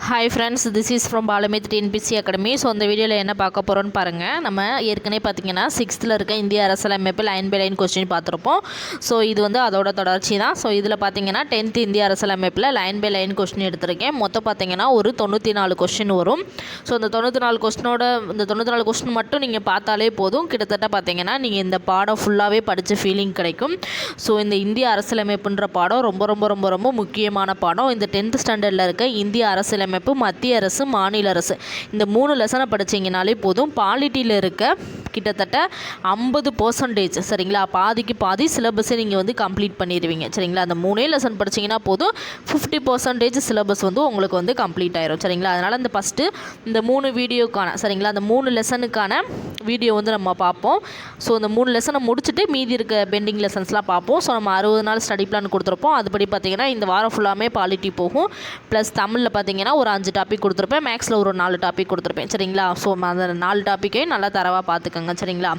Hi friends, this is from பாலமித் TNPSC academy. So அந்த வீடியோவில் என்ன பார்க்க போகிறோன்னு பாருங்கள். நம்ம ஏற்கனவே பார்த்தீங்கன்னா 6th இருக்க இந்திய அரசியலமைப்பு லைன் பை லைன் கொஸ்டின் பார்த்துருப்போம். ஸோ இது வந்து அதோட தொடர்ச்சி தான். ஸோ இதில் பார்த்தீங்கன்னா 10th இந்திய அரசியலமைப்பில் லைன் பை லைன் கொஸ்டின் எடுத்திருக்கேன். மொத்தம் பார்த்தீங்கன்னா ஒரு 94 கொஸ்டின் வரும். ஸோ இந்த 94 கொஸ்டினோட இந்த 94 கொஸ்டின் மட்டும் நீங்கள் பார்த்தாலே போதும். கிட்டத்தட்ட பார்த்தீங்கன்னா நீங்கள் இந்த பாடம் ஃபுல்லாகவே படித்த ஃபீலிங் கிடைக்கும். ஸோ இந்த இந்திய அரசியலமைப்புன்ற பாடம் ரொம்ப ரொம்ப ரொம்ப ரொம்ப முக்கியமான பாடம். இந்த 10th ஸ்டாண்டர்டில் இருக்க இந்திய அரசியலமைப்பு, மத்திய அரசு, மாநில அரசு, இந்த 3 லெசனை படிச்சிங்கனாலே போதும். பாலிட்டியில் இருக்க கிட்டத்தட்ட 50% சரிங்களா, பாதிக்கு பாதி சிலபஸை நீங்கள் வந்து கம்ப்ளீட் பண்ணிடுவீங்க சரிங்களா. அந்த 3 லெசன் படிச்சிங்கன்னா போதும் 50% சிலபஸ் வந்து உங்களுக்கு வந்து கம்ப்ளீட் ஆயிரும் சரிங்களா. அதனால் இந்த ஃபஸ்ட்டு இந்த 3 வீடியோக்கான சரிங்களா, அந்த 3 லெசனுக்கான வீடியோ வந்து நம்ம பார்ப்போம். ஸோ இந்த 3 லெசனை முடிச்சுட்டு மீதி இருக்க பெண்டிங் லெசன்ஸ்லாம் பார்ப்போம். ஸோ நம்ம 60 நாள் ஸ்டடி பிளான் கொடுத்துருப்போம். அதுபடி பார்த்திங்கன்னா இந்த வாரம் ஃபுல்லாமே பாலிட்டி போகும். ப்ளஸ் தமிழில் பார்த்திங்கன்னா ஒரு 5 டாபிக் கொடுத்துருப்பேன், மேக்ஸில் ஒரு 4 டாபிக் கொடுத்துருப்பேன் சரிங்களா. ஸோ அந்த 4 டாப்பிக்கையும் நல்லா தரவாக பார்த்துக்கோங்க சரிங்களா.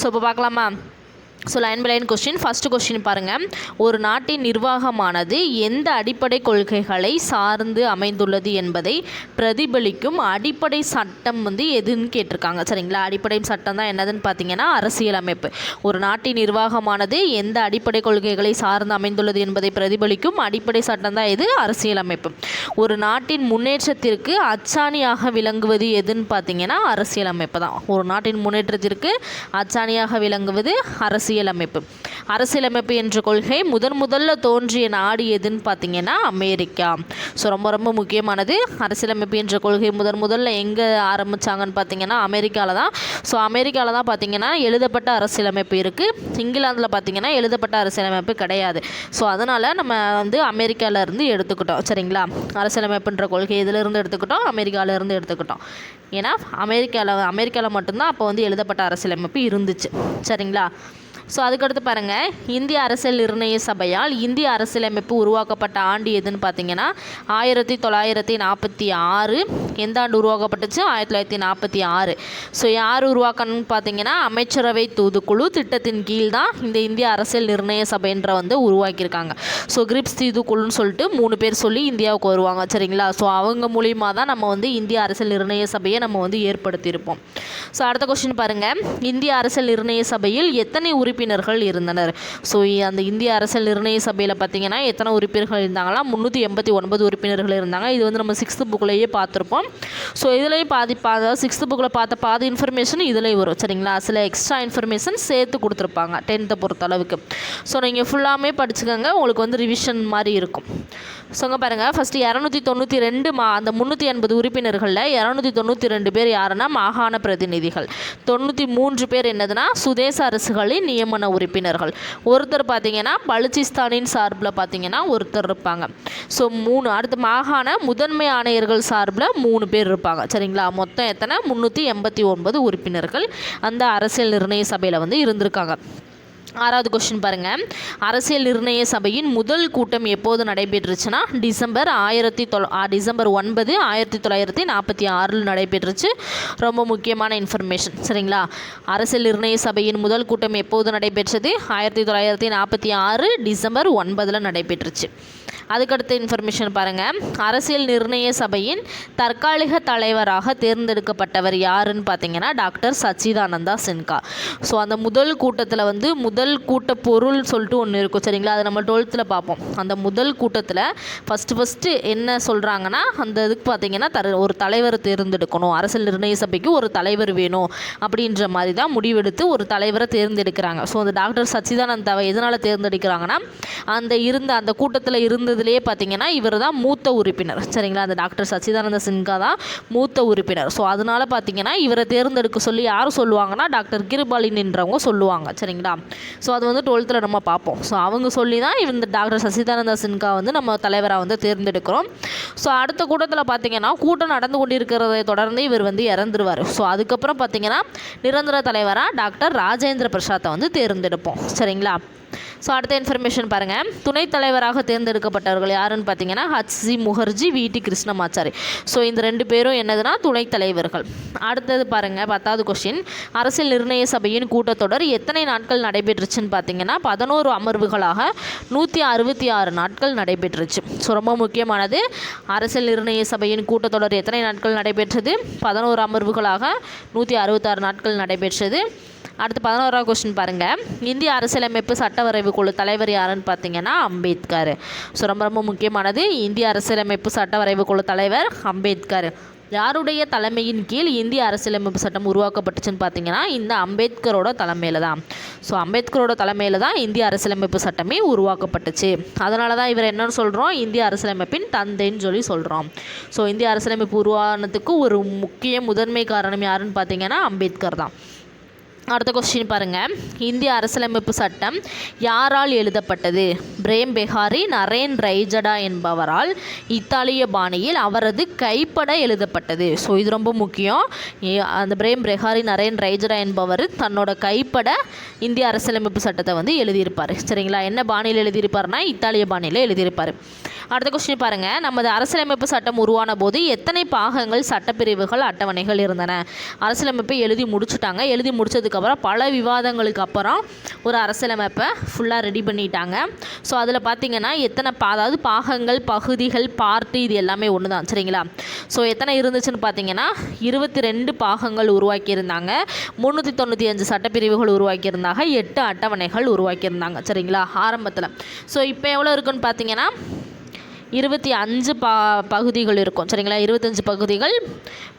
ஸோ இப்போ பார்க்கலாமா. So line by line question. First question பாருங்கள். ஒரு நாட்டின் நிர்வாகமானது எந்த அடிப்படை கொள்கைகளை சார்ந்து அமைந்துள்ளது என்பதை பிரதிபலிக்கும் அடிப்படை சட்டம் வந்து எதுன்னு கேட்டிருக்காங்க சரிங்களா. அடிப்படை சட்டம் தான் என்னதுன்னு பார்த்தீங்கன்னா அரசியலமைப்பு. ஒரு நாட்டின் நிர்வாகமானது எந்த அடிப்படை கொள்கைகளை சார்ந்து அமைந்துள்ளது என்பதை பிரதிபலிக்கும் அடிப்படை சட்டம் தான் எது? அரசியலமைப்பு. ஒரு நாட்டின் முன்னேற்றத்திற்கு அச்சாணியாக விளங்குவது எதுன்னு பார்த்தீங்கன்னா அரசியலமைப்பு தான். ஒரு நாட்டின் முன்னேற்றத்திற்கு அச்சாணியாக விளங்குவது அரசியலமைப்பு. அரசியலமைப்பு என்ற கொள்கை முதல்ல தோன்றிய நாடு எதுன்னு பார்த்தீங்கன்னா அமெரிக்கா. ஸோ ரொம்ப ரொம்ப முக்கியமானது. அரசியலமைப்பு என்ற கொள்கை முதல்ல எங்கே ஆரம்பித்தாங்கன்னு பார்த்தீங்கன்னா அமெரிக்காவில் தான். ஸோ அமெரிக்காவில் தான் பார்த்தீங்கன்னா எழுதப்பட்ட அரசியலமைப்பு இருக்குது. இங்கிலாந்தில் பார்த்தீங்கன்னா எழுதப்பட்ட அரசியலமைப்பு கிடையாது. ஸோ அதனால் நம்ம வந்து அமெரிக்காவிலேருந்து எடுத்துக்கிட்டோம் சரிங்களா. அரசியலமைப்புன்ற கொள்கை இதிலிருந்து எடுத்துக்கிட்டோம், அமெரிக்காவிலேருந்து எடுத்துக்கிட்டோம். ஏன்னா அமெரிக்காவில் மட்டும்தான் அப்போ வந்து எழுதப்பட்ட அரசியலமைப்பு இருந்துச்சு சரிங்களா. ஸோ அதுக்கடுத்து பாருங்கள், இந்திய அரசியல் நிர்ணய சபையால் இந்திய அரசியலமைப்பு உருவாக்கப்பட்ட ஆண்டு எதுன்னு பார்த்தீங்கன்னா 1946. எந்த ஆண்டு உருவாக்கப்பட்டுச்சு? 1946. ஸோ யார் உருவாக்கணும்னு பார்த்தீங்கன்னா அமைச்சரவை தூதுக்குழு திட்டத்தின் கீழ் தான் இந்த இந்திய அரசியல் நிர்ணய சபைன்ற வந்து உருவாக்கியிருக்காங்க. ஸோ கிரிப்ஸ் தூதுக்குழுன்னு சொல்லிட்டு 3 பேர் சொல்லி இந்தியாவுக்கு வருவாங்க சரிங்களா. ஸோ அவங்க மூலியமாக தான் நம்ம வந்து இந்திய அரசியல் நிர்ணய சபையை நம்ம வந்து ஏற்படுத்தியிருப்போம். ஸோ அடுத்த கொஸ்டின் பாருங்கள். இந்திய அரசியல் நிர்ணய சபையில் எத்தனை உறுப்பினர்கள் இருந்தனர்? ஸோ அந்த இந்திய அரசியல் நிர்ணய சபையில் பார்த்தீங்கன்னா எத்தனை உறுப்பினர்கள் இருந்தாங்களா? 389 உறுப்பினர்கள் இருந்தாங்க. இது வந்து நம்ம 6th புக்லேயே பார்த்துருப்போம். ஸோ இதுலேயும் பாதி 6th புக்கில் பார்த்த பாதி இன்ஃபர்மேஷன் இதுலேயும் வரும் சரிங்களா. சில எக்ஸ்ட்ரா இன்ஃபர்மேஷன் சேர்த்து கொடுத்துருப்பாங்க 10th பொறுத்த அளவுக்கு. ஸோ நீங்கள் ஃபுல்லாமே படிச்சுக்கோங்க, உங்களுக்கு வந்து ரிவிஷன் மாதிரி இருக்கும். ஸோ அங்கே பாருங்கள், ஃபஸ்ட்டு 292 அந்த 380 உறுப்பினர்களில் 292 பேர் யாருன்னா மாகாண பிரதிநிதிகள். 93 பேர் என்னதுன்னா சுதேச அரசுகளின் நியமன உறுப்பினர்கள். ஒருத்தர் பார்த்தீங்கன்னா பலுச்சிஸ்தானின் சார்பில் பார்த்தீங்கன்னா ஒருத்தர் இருப்பாங்க. ஸோ 3. அடுத்து மாகாண முதன்மை ஆணையர்கள் சார்பில் 3 பேர் இருப்பாங்க சரிங்களா. மொத்தம் எத்தனை? 389 உறுப்பினர்கள் அந்த அரசியல் நிர்ணய சபையில் வந்து இருந்திருக்காங்க. 6வது கொஸ்டின் பாருங்கள். அரசியல் நிர்ணய சபையின் முதல் கூட்டம் எப்போது நடைபெற்றுச்சுன்னா டிசம்பர் 9, 1946 நடைபெற்றுச்சு. ரொம்ப முக்கியமான இன்ஃபர்மேஷன் சரிங்களா. அரசியல் நிர்ணய சபையின் முதல் கூட்டம் எப்போது நடைபெற்றது? 1946 டிசம்பர் 9 நடைபெற்றுச்சு. அதுக்கடுத்த இன்ஃபர்மேஷன் பாருங்கள். அரசியல் நிர்ணய சபையின் தற்காலிக தலைவராக தேர்ந்தெடுக்கப்பட்டவர் யாருன்னு பார்த்தீங்கன்னா டாக்டர் சச்சிதானந்தா சின்ஹா. ஸோ அந்த முதல் கூட்டத்தில் வந்து முதல் கூட்ட பொருள் சொல்லிட்டு ஒன்று இருக்கும் சரிங்களா. அதை நம்ம 12th பார்ப்போம். அந்த முதல் கூட்டத்தில் ஃபஸ்ட்டு என்ன சொல்கிறாங்கன்னா அந்த இதுக்கு பார்த்தீங்கன்னா ஒரு தலைவர் தேர்ந்தெடுக்கணும், அரசியல் நிர்ணய சபைக்கு ஒரு தலைவர் வேணும் அப்படின்ற மாதிரி தான் முடிவெடுத்து ஒரு தலைவரை தேர்ந்தெடுக்கிறாங்க. ஸோ அந்த டாக்டர் சச்சிதானந்தாவை எதனால் தேர்ந்தெடுக்கிறாங்கன்னா அந்த கூட்டத்தில் இருந்ததுலேயே பார்த்தீங்கன்னா இவர் தான் மூத்த உறுப்பினர் சரிங்களா. அந்த டாக்டர் சச்சிதானந்த சின்ஹா தான் மூத்த உறுப்பினர். ஸோ அதனால் பார்த்தீங்கன்னா இவரை தேர்ந்தெடுக்க சொல்லி யார் சொல்லுவாங்கன்னா டாக்டர் கிருபாலின்றவங்க சொல்லுவாங்க சரிங்களா. ஸோ அது வந்து 12th நம்ம பார்ப்போம். ஸோ அவங்க சொல்லி தான் இந்த டாக்டர் சச்சிதானந்த சின்ஹா வந்து நம்ம தலைவராக வந்து தேர்ந்தெடுக்கிறோம். ஸோ அடுத்த கூட்டத்தில் பார்த்தீங்கன்னா கூட்டம் நடந்து கொண்டிருக்கிறதை தொடர்ந்து இவர் வந்து இறந்துருவார். ஸோ அதுக்கப்புறம் பார்த்தீங்கன்னா நிரந்தர தலைவராக டாக்டர் ராஜேந்திர பிரசாத்தை வந்து தேர்ந்தெடுப்போம் சரிங்களா. ஸோ அடுத்த இன்ஃபர்மேஷன் பாருங்கள், துணைத் தலைவராக தேர்ந்தெடுக்கப்பட்டவர்கள் யாருன்னு பார்த்தீங்கன்னா ஹச்சி முகர்ஜி, விடி கிருஷ்ணமாச்சாரி. ஸோ இந்த 2 பேரும் என்னதுன்னா துணைத் தலைவர்கள். அடுத்தது பாருங்கள் 10வது கொஸ்டின், அரசியல் நிர்ணய சபையின் கூட்டத்தொடர் எத்தனை நாட்கள் நடைபெற்றுச்சுன்னு பார்த்தீங்கன்னா 11 அமர்வுகளாக 166 நாட்கள் நடைபெற்றுச்சு. ஸோ ரொம்ப முக்கியமானது, அரசியல் நிர்ணய சபையின் கூட்டத்தொடர் எத்தனை நாட்கள் நடைபெற்றது? 11 அமர்வுகளாக 166 நாட்கள் நடைபெற்றது. அடுத்து 11வது கொஸ்டின் பாருங்கள், இந்திய அரசியலமைப்பு சட்டவரைவு குழு தலைவர் யாருன்னு பார்த்தீங்கன்னா அம்பேத்கர். ஸோ ரொம்ப ரொம்ப முக்கியமானது, இந்திய அரசியலமைப்பு சட்டவரைவு குழு தலைவர் அம்பேத்கர். யாருடைய தலைமையின் கீழ் இந்திய அரசியலமைப்பு சட்டம் உருவாக்கப்பட்டுச்சுன்னு பார்த்தீங்கன்னா இந்த அம்பேத்கரோட தலைமையில் தான். ஸோ அம்பேத்கரோட தலைமையில் தான் இந்திய அரசியலமைப்பு சட்டமே உருவாக்கப்பட்டுச்சு. அதனால தான் இவர் என்னன்னு சொல்கிறோம், இந்திய அரசியலமைப்பின் தந்தைன்னு சொல்லி சொல்கிறோம். ஸோ இந்திய அரசியலமைப்பு உருவானதுக்கு ஒரு முதன்மை காரணம் யாருன்னு பார்த்தீங்கன்னா அம்பேத்கர் தான். அடுத்த கொஸ்டின் பாருங்கள், இந்திய அரசியலமைப்பு சட்டம் யாரால் எழுதப்பட்டது? பிரேம் பெஹாரி நரேன் ரைஜடா என்பவரால் இத்தாலிய பாணியில் அவரது கைப்பட எழுதப்பட்டது. ஸோ இது ரொம்ப முக்கியம். அந்த பிரேம் பெஹாரி நரேன் ரைஜடா என்பவர் தன்னோட கைப்பட இந்திய அரசியலமைப்பு சட்டத்தை வந்து எழுதியிருப்பார். சரிங்களா? என்ன பாணியில் எழுதியிருப்பார்னா இத்தாலிய பாணியில் எழுதியிருப்பார். அடுத்த கொஸ்டின் பாருங்கள், நமது அரசியலமைப்பு சட்டம் உருவான போது எத்தனை பாகங்கள், சட்டப்பிரிவுகள், அட்டவணைகள் இருந்தன? அரசியலமைப்பை எழுதி முடிச்சுட்டாங்க. எழுதி முடிச்சதுக்கப்புறம் பல விவாதங்களுக்கு அப்புறம் ஒரு அரசியலமைப்பை ஃபுல்லாக ரெடி பண்ணிட்டாங்க. ஸோ அதில் பார்த்தீங்கன்னா எத்தனை அதாவது பாகங்கள், பகுதிகள், பார்ட்டு இது எல்லாமே ஒன்று தான். சரிங்களா? ஸோ எத்தனை இருந்துச்சுன்னு பார்த்தீங்கன்னா 22 பாகங்கள் உருவாக்கியிருந்தாங்க, 395 சட்டப்பிரிவுகள் உருவாக்கியிருந்தாங்க, 8 அட்டவணைகள் உருவாக்கியிருந்தாங்க. சரிங்களா? ஆரம்பத்தில். ஸோ இப்போ எவ்வளோ இருக்குன்னு பார்த்தீங்கன்னா 25 பகுதிகள் இருக்கும். சரிங்களா? 25 பகுதிகள்.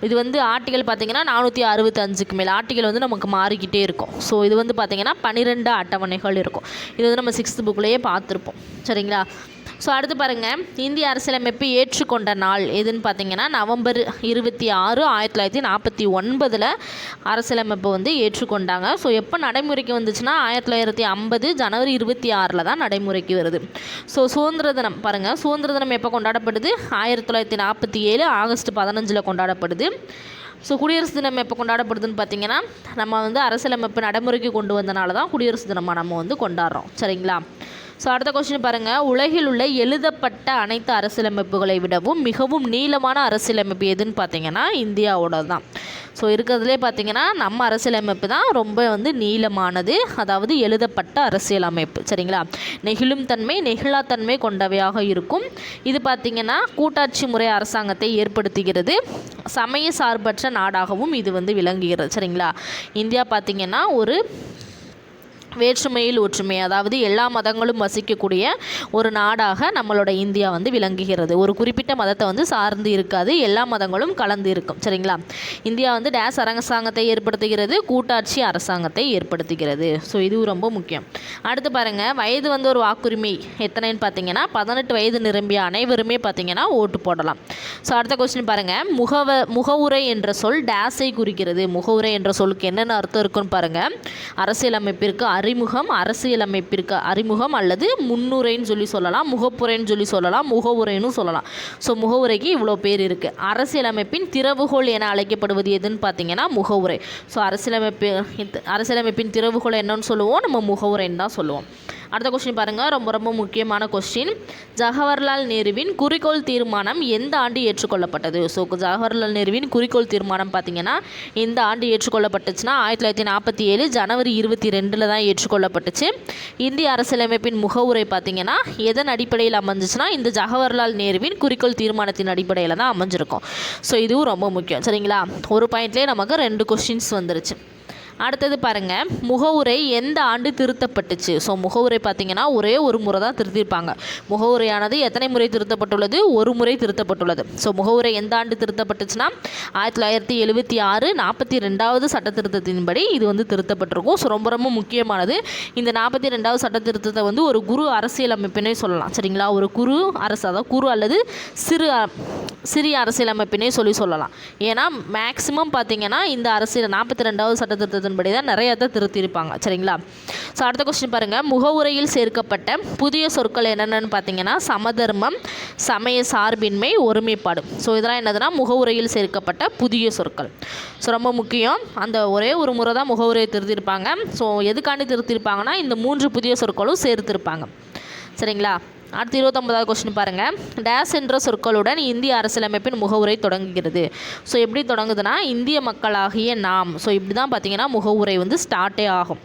இது வந்து ஆர்டிகல் பார்த்திங்கன்னா 465க்கு மேலே ஆர்டிகல் வந்து நமக்கு மாறிக்கிட்டே இருக்கும். ஸோ இது வந்து பார்த்திங்கன்னா 12 அட்டவணைகள் இருக்கும். இது வந்து நம்ம 6th புக்லேயே பார்த்துருப்போம். சரிங்களா? ஸோ அடுத்து பாருங்கள், இந்திய அரசியலமைப்பு ஏற்றுக்கொண்ட நாள் எதுன்னு பார்த்தீங்கன்னா நவம்பர் 26, 1949 அரசியலமைப்பு வந்து ஏற்றுக்கொண்டாங்க. ஸோ எப்போ நடைமுறைக்கு வந்துச்சுன்னா 1950 ஜனவரி 26 தான் நடைமுறைக்கு வருது. ஸோ சுதந்திர தினம் பாருங்கள், சுதந்திர தினம் எப்போ கொண்டாடப்படுது? 1947 ஆகஸ்ட் 15 கொண்டாடப்படுது. ஸோ குடியரசு தினம் எப்போ கொண்டாடப்படுதுன்னு பார்த்தீங்கன்னா நம்ம வந்து அரசியலமைப்பு நடைமுறைக்கு கொண்டு வந்தனால தான் குடியரசு தினமாக நம்ம வந்து கொண்டாடுறோம். சரிங்களா? ஸோ அடுத்த கொஸ்டின் பாருங்கள், உலகில் உள்ள எழுதப்பட்ட அனைத்து அரசியலமைப்புகளை விடவும் மிகவும் நீளமான அரசியலமைப்பு எதுன்னு பார்த்தீங்கன்னா இந்தியாவோட தான். ஸோ இருக்கிறதுலே பார்த்தீங்கன்னா நம்ம அரசியலமைப்பு தான் ரொம்ப வந்து நீளமானது, அதாவது எழுதப்பட்ட அரசியலமைப்பு. சரிங்களா? நெகிழும் தன்மை, நெகிழாத்தன்மை கொண்டவையாக இருக்கும். இது பார்த்திங்கன்னா கூட்டாட்சி முறை அரசாங்கத்தை ஏற்படுத்துகிறது. சமய சார்பற்ற நாடாகவும் இது வந்து விளங்குகிறது. சரிங்களா? இந்தியா பார்த்திங்கன்னா ஒரு வேற்றுமையில் ஒற்றுமை, அதாவது எல்லா மதங்களும் வசிக்கக்கூடிய ஒரு நாடாக நம்மளோட இந்தியா வந்து விளங்குகிறது. ஒரு குறிப்பிட்ட மதத்தை வந்து சார்ந்து இருக்காது, எல்லா மதங்களும் கலந்து இருக்கும். சரிங்களா? இந்தியா வந்து டேஸ் அரசாங்கத்தை ஏற்படுத்துகிறது, கூட்டாட்சி அரசாங்கத்தை ஏற்படுத்துகிறது. ஸோ இது ரொம்ப முக்கியம். அடுத்து பாருங்கள், வயது வந்து ஒரு வாக்குரிமை எத்தனைன்னு பார்த்தீங்கன்னா 18 வயது நிரம்பிய அனைவருமே பார்த்தீங்கன்னா ஓட்டு போடலாம். ஸோ அடுத்த கொஸ்டின் பாருங்கள், முகவுரை என்ற சொல் டேஸை குறிக்கிறது. முகவுரை என்ற சொல்லுக்கு என்னென்ன அர்த்தம் இருக்குன்னு பாருங்கள். அரசியலமைப்பிற்கு அறிமுகம், அரசியலமைப்பிற்கு அறிமுகம் அல்லது முன்னுரைன்னு சொல்லி சொல்லலாம், முகப்புரைன்னு சொல்லி சொல்லலாம், முகவுரைன்னு சொல்லலாம். ஸோ முகவுரைக்கு இவ்வளோ பேர் இருக்குது. அரசியலமைப்பின் திறவுகோல் என அழைக்கப்படுவது எதுன்னு பார்த்தீங்கன்னா முகவுரை. ஸோ அரசியலமைப்பின் திறவுகோல் என்னன்னு சொல்லுவோம், நம்ம முகவுரைன்னு தான் சொல்லுவோம். அடுத்த கொஸ்டின் பாருங்கள், ரொம்ப ரொம்ப முக்கியமான கொஸ்டின். ஜவஹர்லால் நேருவின் குறிக்கோள் தீர்மானம் எந்த ஆண்டு ஏற்றுக்கொள்ளப்பட்டது? ஸோ ஜவஹர்லால் நேருவின் குறிக்கோள் தீர்மானம் பார்த்தீங்கன்னா இந்த ஆண்டு ஏற்றுக்கொள்ளப்பட்டுச்சுன்னா 1947 ஜனவரி 22 தான் ஏற்றுக்கொள்ளப்பட்டுச்சு. இந்திய அரசியலமைப்பின் முகவுரை பார்த்தீங்கன்னா எதன் அடிப்படையில் அமைஞ்சிச்சுன்னா இந்த ஜவஹர்லால் நேருவின் குறிக்கோள் தீர்மானத்தின் அடிப்படையில் தான் அமைஞ்சிருக்கும். ஸோ இதுவும் ரொம்ப முக்கியம். சரிங்களா? ஒரு பாயிண்ட்லேயே நமக்கு 2 கொஸ்டின்ஸ் வந்துருச்சு. அடுத்தது பாருங்கள், முகவுரை எந்த ஆண்டு திருத்தப்பட்டுச்சு? ஸோ முகவுரை பார்த்திங்கன்னா ஒரே ஒரு முறை தான் திருத்திருப்பாங்க. முகவுரையானது எத்தனை முறை திருத்தப்பட்டுள்ளது? ஒரு முறை திருத்தப்பட்டுள்ளது. ஸோ முகவுரை எந்த ஆண்டு திருத்தப்பட்டுச்சுன்னா 1976 42வது சட்ட திருத்தத்தின்படி இது வந்து திருத்தப்பட்டிருக்கும். ஸோ ரொம்ப ரொம்ப முக்கியமானது. இந்த 42வது சட்ட திருத்தத்தை வந்து ஒரு குரு அரசியலமைப்பினே சொல்லலாம். சரிங்களா? ஒரு குரு அரசு, அதாவது குரு அல்லது சிறு சிறிய அரசியலமைப்பினே சொல்லலாம். ஏன்னா மேக்ஸிமம் பார்த்திங்கன்னா இந்த 42வது சட்ட திருத்தத்தின்படி தான் நிறைய திருத்தியிருப்பாங்க. சரிங்களா? ஸோ அடுத்த கொஸ்டின் பாருங்கள். முகவுரையில் சேர்க்கப்பட்ட புதிய சொற்கள் என்னென்னு பார்த்தீங்கன்னா சமதர்மம், சமய சார்பின்மை, ஒருமைப்பாடு. ஸோ இதெல்லாம் என்னதுன்னா முகவுரையில் சேர்க்கப்பட்ட புதிய சொற்கள். ஸோ ரொம்ப முக்கியம். அந்த ஒரே ஒரு முறை தான் முகவுரையை திருத்தியிருப்பாங்க. ஸோ எதுக்காண்டி திருத்தியிருப்பாங்கன்னா இந்த 3 புதிய சொற்களும் சேர்த்திருப்பாங்க. சரிங்களா? அடுத்து 29வது கொஸ்டின் பாருங்கள். டேஸ் என்ற சொற்களுடன் இந்திய அரசியலமைப்பின் முகவுரை தொடங்குகிறது. ஸோ எப்படி தொடங்குதுன்னா இந்திய மக்களாகிய நாம். ஸோ இப்படி தான் பார்த்தீங்கன்னா முகவுரை வந்து ஸ்டார்ட்டே ஆகும்.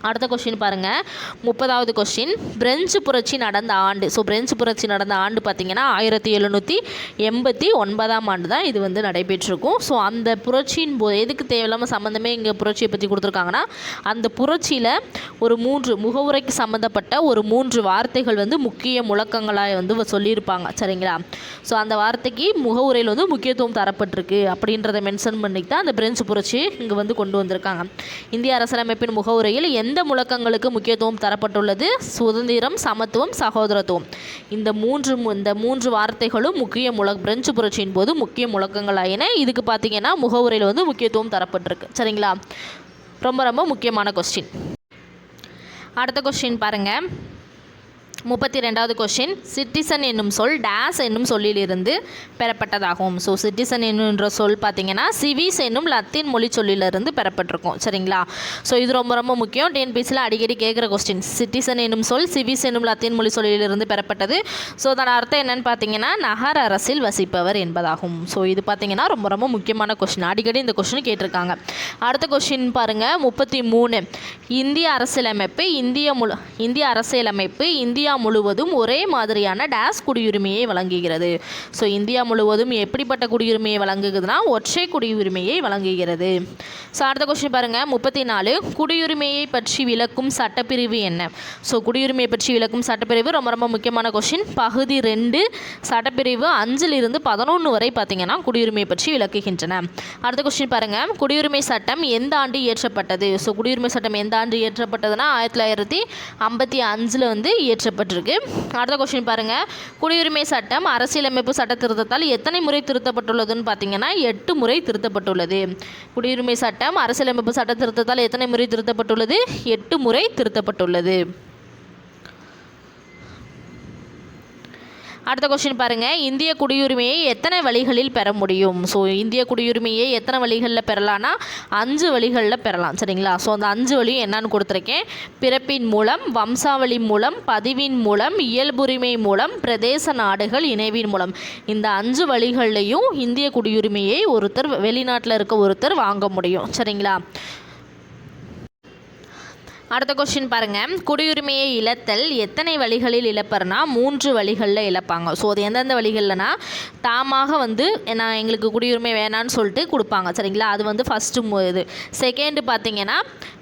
அடுத்த கொஸ்டின் பாருங்கள். 30வது கொஸ்டின். பிரெஞ்சு புரட்சி நடந்த ஆண்டு. ஸோ பிரெஞ்சு புரட்சி நடந்த ஆண்டு பார்த்திங்கன்னா 1789ஆம் ஆண்டு தான் இது வந்து நடைபெற்றிருக்கும். ஸோ அந்த புரட்சியின் போது எதுக்கு தேவையில்லாமல் சம்மந்தமே இங்கே புரட்சியை பற்றி கொடுத்துருக்காங்கன்னா அந்த புரட்சியில் ஒரு 3 முகவுரைக்கு சம்மந்தப்பட்ட ஒரு 3 வார்த்தைகள் வந்து முக்கிய முழக்கங்களாக வந்து சொல்லியிருப்பாங்க. சரிங்களா? ஸோ அந்த வார்த்தைக்கு முகவுரையில் வந்து முக்கியத்துவம் தரப்பட்டிருக்கு அப்படின்றத மென்ஷன் பண்ணிட்டு தான் அந்த பிரெஞ்சு புரட்சி இங்கே வந்து கொண்டு வந்திருக்காங்க. இந்திய அரசியலமைப்பின் முகவுரையில் எந்த முழக்கங்களுக்கு முக்கியத்துவம் தரப்பட்டுள்ளது? சுதந்திரம், சமத்துவம், சகோதரத்துவம். இந்த மூன்று வார்த்தைகளும் முக்கிய பிரெஞ்சு புரட்சியின் போது முக்கிய முழக்கங்களாயின. இதுக்கு பார்த்தீங்கன்னா முகவுரையில் வந்து முக்கியத்துவம் தரப்பட்டிருக்கு. சரிங்களா? ரொம்ப ரொம்ப முக்கியமான கொஸ்டின். அடுத்த கொஸ்டின் பாருங்கள். 32வது கொஸ்டின். சிட்டிசன் என்னும் சொல் டேஸ் என்னும் சொல்லிலிருந்து பெறப்பட்டதாகும். ஸோ சிட்டிசன் என்னுன்ற சொல் பார்த்தீங்கன்னா சிவிஸ் என்னும் லத்தீன் மொழி சொல்லிலிருந்து பெறப்பட்டிருக்கும். சரிங்களா? ஸோ இது ரொம்ப ரொம்ப முக்கியம். டிஎன்பிசியில் அடிக்கடி கேட்குற கொஸ்டின். சிட்டிசன் என்னும் சொல் சிவிஸ் என்னும் லத்தீன் மொழி சொல்லிலிருந்து பெறப்பட்டது. ஸோ அதோட அர்த்தம் என்னன்னு பார்த்தீங்கன்னா நகர அரசில் வசிப்பவர் என்பதாகும். ஸோ இது பார்த்தீங்கன்னா ரொம்ப ரொம்ப முக்கியமான கொஸ்டின். அடிக்கடி இந்த கொஸ்டின் கேட்டிருக்காங்க. அடுத்த கொஸ்டின் பாருங்கள். 33. இந்திய அரசியலமைப்பு இந்தியா முழுவதும் ஒரே மாதிரியான டேஸ் குடியுரிமையை வழங்குகிறது. ஸோ இந்தியா முழுவதும் எப்படிப்பட்ட குடியுரிமையை வழங்குகிறதுனா ஒற்றை குடியுரிமையை வழங்குகிறது. ஸோ அடுத்த கொஸ்டின் பாருங்கள். 34. குடியுரிமையை பற்றி விளக்கும் சட்டப்பிரிவு என்ன? ஸோ குடியுரிமையை பற்றி விளக்கும் சட்டப்பிரிவு ரொம்ப ரொம்ப முக்கியமான கொஸ்டின். பகுதி 2 சட்டப்பிரிவு 5லிருந்து 11 வரை பார்த்தீங்கன்னா குடியுரிமையை பற்றி விளக்குகின்றன. அடுத்த கொஸ்டின் பாருங்கள். குடியுரிமை சட்டம் எந்த ஆண்டு இயற்றப்பட்டது? ஸோ குடியுரிமை சட்டம் எந்த ஆண்டு இயற்றப்பட்டதுன்னா 1955 வந்து இயற்றப்பட்டிருக்கு. அடுத்த கொஸ்டின் பாருங்கள். குடியுரிமை சட்டம் அரசியலமைப்பு சட்ட திருத்தத்தால் எத்தனை முறை திருத்தப்பட்டுள்ளதுன்னு பார்த்தீங்கன்னா 8 முறை திருத்தப்பட்டுள்ளது. குடியுரிமை சட்டம் அரசியலமைப்பு சட்ட திருத்தத்தால் எத்தனை முறை திருத்தப்பட்டுள்ளது? 8 முறை திருத்தப்பட்டுள்ளது. அடுத்த கொஸ்டின் பாருங்கள். இந்திய குடியுரிமையை எத்தனை வழிகளில் பெற முடியும்? ஸோ இந்திய குடியுரிமையை எத்தனை வழிகளில் பெறலான்னா 5 வழிகளில் பெறலாம். சரிங்களா? ஸோ அந்த 5 வழியும் என்னன்னு கொடுத்துருக்கேன். பிறப்பின் மூலம், வம்சாவளி மூலம், பதிவின் மூலம், இயல்புரிமை மூலம், பிரதேச நாடுகள் இணைவின் மூலம். இந்த 5 வழிகள்லையும் இந்திய குடியுரிமையை வெளிநாட்டில் இருக்க ஒருத்தர் வாங்க முடியும். சரிங்களா? அடுத்த கொஸ்டின் பாருங்கள். குடியுரிமையை இழத்தல் எத்தனை வழிகளில் இழப்பர்னா 3 வழிகளில் இழப்பாங்க. ஸோ அது எந்தெந்த வழிகள்னா தாமாக வந்து நான் எங்களுக்கு குடியுரிமை வேணான்னு சொல்லிட்டு கொடுப்பாங்க. சரிங்களா? அது வந்து ஃபஸ்ட்டு இது. செகண்டு பார்த்தீங்கன்னா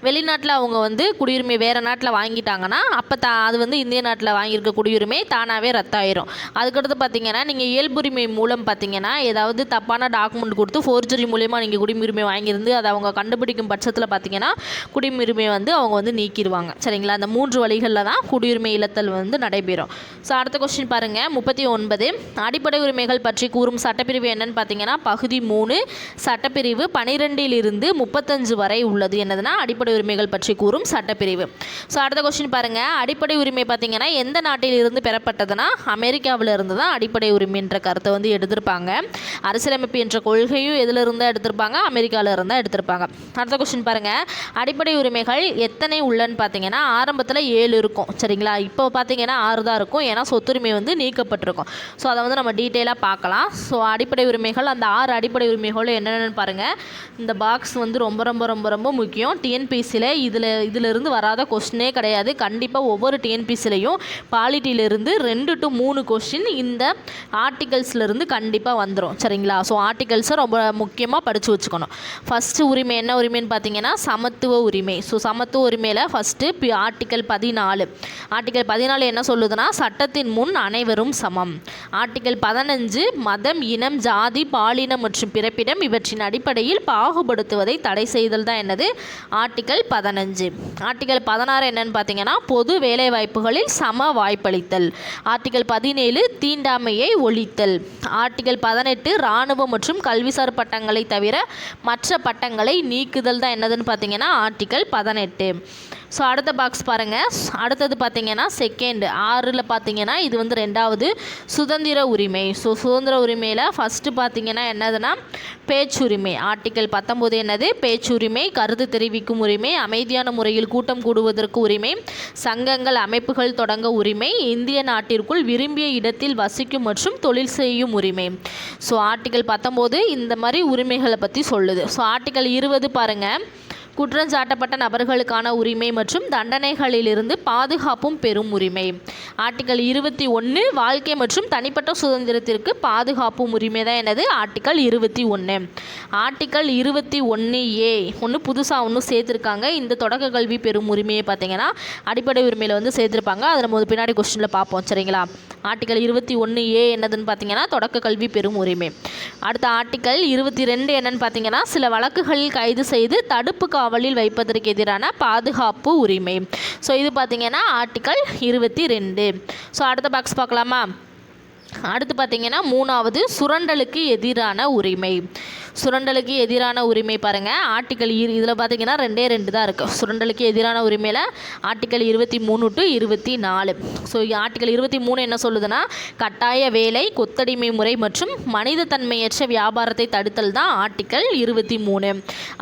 வெளிநாட்டில் அவங்க வந்து குடியுரிமை வேறு நாட்டில் வாங்கிட்டாங்கன்னா அப்போ அது வந்து இந்திய நாட்டில் வாங்கியிருக்க குடியுரிமை தானாகவே ரத்தாயிரும். அதுக்கடுத்து பார்த்தீங்கன்னா நீங்கள் இயல்புரிமை மூலம் பார்த்தீங்கன்னா ஏதாவது தப்பான டாக்குமெண்ட் கொடுத்து ஃபோர்ஜரி மூலயமா நீங்கள் குடியுரிமை வாங்கியிருந்து அதை அவங்க கண்டுபிடிக்கும் பட்சத்தில் பார்த்தீங்கன்னா குடியுரிமை வந்து அவங்க வந்து நீக்கிடுவாங்க. சரிங்களா? அந்த 3 வழிகளில் தான் குடியுரிமை இழத்தல் வந்து நடைபெறும். ஸோ அடுத்த கொஸ்டின் பாருங்கள். 39. அடிப்படை உரிமைகள் பற்றி கூறும் சட்டப்பிரிவு என்னன்னு பார்த்தீங்கன்னா பகுதி 3 சட்டப்பிரிவு 12லிருந்து 35 வரை உள்ளது. என்னதுன்னா அடிப்படை உரிமைகள் பற்றி கூறும் சட்டப்பிரிவு. ஸோ அடுத்த கொஸ்டின் பாருங்கள். அடிப்படை உரிமை பார்த்தீங்கன்னா எந்த நாட்டில் இருந்து பெறப்பட்டதுன்னா அமெரிக்காவில் இருந்து தான் அடிப்படை உரிமை என்ற கருத்தை வந்து எடுத்திருப்பாங்க. அரசியலமைப்பு என்ற கொள்கையும் எதில் இருந்தால் எடுத்திருப்பாங்க? அமெரிக்காவில் இருந்தால் எடுத்திருப்பாங்க. அடுத்த கொஸ்டின் பாருங்கள். அடிப்படை உரிமைகள் எத்தனை உள்ளன்னு பார்த்தீங்கன்னா ஆரம்பத்தில் 7 இருக்கும். சரிங்களா? இப்போ பார்த்தீங்கன்னா 6 தான் இருக்கும். ஏன்னா சொத்துரிமை வந்து நீக்கப்பட்டிருக்கும். ஸோ அதை வந்து நம்ம டீட்டெயிலாக பார்க்கலாம். ஸோ அடிப்படை உரிமைகள் அந்த 6 அடிப்படை உரிமைகள் என்னென்னு பாருங்கள். இந்த பாக்ஸ் வந்து ரொம்ப ரொம்ப ரொம்ப ரொம்ப முக்கியம். டிஎன்பிசியில் இதிலிருந்து வராத கொஸ்டினே கிடையாது. கண்டிப்பாக ஒவ்வொரு டிஎன்பிசிலையும் பாலிட்டியிலிருந்து 2 to 3 கொஸ்டின் இந்த ஆர்டிகல்ஸ்லேருந்து கண்டிப்பாக வந்துடும். சரிங்களா? ஸோ ஆர்டிகல்ஸை ரொம்ப முக்கியமாக படித்து வச்சுக்கணும். ஃபஸ்ட்டு உரிமை என்ன உரிமைன்னு பார்த்தீங்கன்னா சமத்துவ உரிமை. ஸோ சமத்துவ உரிமையில் உரிமையில் ஃபஸ்ட்டு ஆர்டிக்கல் 14. ஆர்டிக்கல் 14 என்ன சொல்லுதுன்னா, சட்டத்தின் முன் அனைவரும் சமம். ஆர்டிக்கல் 15 மதம், இனம், ஜாதி, பாலினம் மற்றும் பிறப்பிடம் இவற்றின் அடிப்படையில் பாகுபடுத்துவதை தடை செய்தல் தான் என்னது, ஆர்டிக்கல் 15. ஆர்டிக்கல் 16 என்னன்னு பார்த்தீங்கன்னா, பொது வேலைவாய்ப்புகளில் சம வாய்ப்பளித்தல். ஆர்டிக்கல் 17 தீண்டாமையை ஒழித்தல். ஆர்டிக்கல் 18 இராணுவ மற்றும் கல்விசார் பட்டங்களை தவிர மற்ற பட்டங்களை நீக்குதல் தான் என்னதுன்னு பார்த்தீங்கன்னா ஆர்டிக்கல் 18. ஸோ அடுத்த பாக்ஸ் பாருங்கள். அடுத்தது பார்த்தீங்கன்னா செகண்ட் 6ல் பார்த்தீங்கன்னா இது வந்து 2வது சுதந்திர உரிமை. ஸோ சுதந்திர உரிமையில் ஃபஸ்ட்டு பார்த்தீங்கன்னா என்னதுன்னா பேச்சுரிமை. ஆர்டிக்கல் 19 என்னது, பேச்சுரிமை, கருத்து தெரிவிக்கும் உரிமை, அமைதியான முறையில் கூட்டம் கூடுவதற்கு உரிமை, சங்கங்கள் அமைப்புகள் தொடங்க உரிமை, இந்திய நாட்டிற்குள் விரும்பிய இடத்தில் வசிக்கும் மற்றும் தொழில் செய்யும் உரிமை. ஸோ ஆர்டிக்கல் 19 இந்த மாதிரி உரிமைகளை பற்றி சொல்லுது. ஸோ ஆர்டிக்கல் 20 பாருங்கள், குற்றஞ்சாட்டப்பட்ட நபர்களுக்கான உரிமை மற்றும் தண்டனைகளிலிருந்து பாதுகாப்பும் பெறும் உரிமை. ஆர்டிக்கல் 21 வாழ்க்கை மற்றும் தனிப்பட்ட சுதந்திரத்திற்கு பாதுகாப்பும் உரிமை தான் என்னது, ஆர்டிக்கல் 21. ஆர்டிக்கல் 21A ஒன்று புதுசாக ஒன்று சேர்த்துருக்காங்க. இந்த தொடக்க கல்வி பெறும் உரிமையை பார்த்தீங்கன்னா அடிப்படை உரிமையில் வந்து சேர்த்துருப்பாங்க. அதை நம்ம பின்னாடி கொஸ்டினில் பார்ப்போம் சரிங்களா. ஆர்டிக்கல் 21A என்னதுன்னு பார்த்தீங்கன்னா தொடக்க கல்வி பெறும் உரிமை. அடுத்த ஆர்டிக்கல் 22 என்னன்னு பார்த்தீங்கன்னா, சில வழக்குகளில் கைது செய்து தடுப்பு காவலில் வைப்பதற்கு எதிரான பாதுகாப்பு உரிமை. ஸோ இது பார்த்தீங்கன்னா ஆர்டிக்கல் 22. ஸோ அடுத்த பாக்ஸ் பார்க்கலாமா. அடுத்து பார்த்தீங்கன்னா 3வது சுரண்டலுக்கு எதிரான உரிமை. சுரண்டலுக்கு எதிரான உரிமை பாருங்கள், ஆர்டிக்கல் இதில் பார்த்தீங்கன்னா 2 தான் இருக்குது. சுரண்டலுக்கு எதிரான உரிமையில் ஆர்டிக்கல் 23 to 24. ஸோ ஆர்டிக்கல் 23 என்ன சொல்லுதுன்னா, கட்டாய வேலை, கொத்தடிமை முறை மற்றும் மனித தன்மையற்ற வியாபாரத்தை தடுத்தல் தான் ஆர்டிக்கல் 23.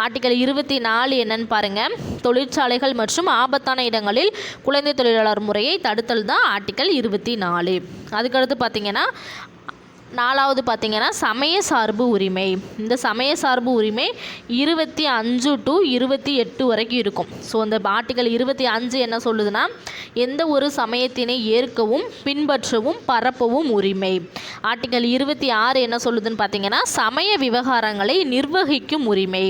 ஆர்டிக்கல் 24 என்னன்னு பாருங்கள், தொழிற்சாலைகள் மற்றும் ஆபத்தான இடங்களில் குழந்தை தொழிலாளர் முறையை தடுத்தல் தான் ஆர்டிக்கல் 24. அதுக்கடுத்து பார்த்தீங்கன்னா 4வது பார்த்தீங்கன்னா சமய சார்பு உரிமை. இந்த சமய சார்பு உரிமை 25 to 28 வரைக்கும் இருக்கும். ஸோ இந்த ஆர்டிக்கல் 25 என்ன சொல்லுதுன்னா, எந்த ஒரு சமயத்தினை ஏற்கவும் பின்பற்றவும் பரப்பவும் உரிமை. ஆர்டிக்கல் 26 என்ன சொல்லுதுன்னு பார்த்தீங்கன்னா, சமய விவகாரங்களை நிர்வகிக்கும் உரிமை.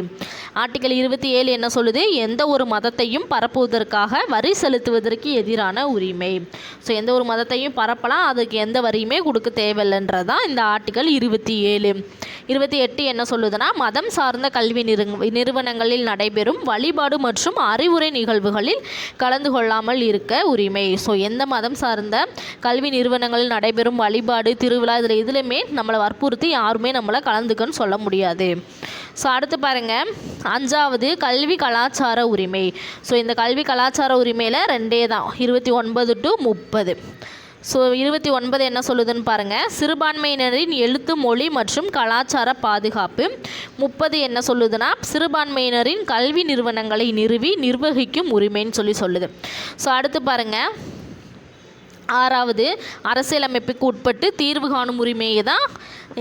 ஆர்டிக்கல் 27 என்ன சொல்லுது, எந்த ஒரு மதத்தையும் பரப்புவதற்காக வரி செலுத்துவதற்கு எதிரான உரிமை. ஸோ எந்த ஒரு மதத்தையும் பரப்பலாம், அதுக்கு எந்த வரியுமே கொடுக்க தேவையில்லைன்றது தான் இந்த ஆர்டிக்கல் 27. 28 என்ன சொல்லுதுன்னா, மதம் சார்ந்த கல்வி நிறுவனங்களில் நடைபெறும் வழிபாடு மற்றும் அறிவுரை நிகழ்வுகளில் கலந்து கொள்ளாமல் இருக்க உரிமை. ஸோ எந்த மதம் சார்ந்த கல்வி நிறுவனங்களில் நடைபெறும் வழிபாடு, திருவிழா இதில் எதுலையுமே நம்மளை வற்புறுத்தி யாருமே நம்மளை கலந்துக்கன்னு சொல்ல முடியாது. ஸோ அடுத்து பாருங்கள் 5வது கல்வி கலாச்சார உரிமை. ஸோ இந்த கல்வி கலாச்சார உரிமையில் 2 தான், 29 to 30. ஸோ 29 என்ன சொல்லுதுன்னு பாருங்கள், சிறுபான்மையினரின் எழுத்து, மொழி மற்றும் கலாச்சார பாதுகாப்பு. 30 என்ன சொல்லுதுன்னா, சிறுபான்மையினரின் கல்வி நிறுவனங்களை நிறுவி நிர்வகிக்கும் உரிமைன்னு சொல்லுது. ஸோ அடுத்து பாருங்கள் 6வது அரசியலமைப்புக்கு உட்பட்டு தீர்வு காணும் உரிமையை தான்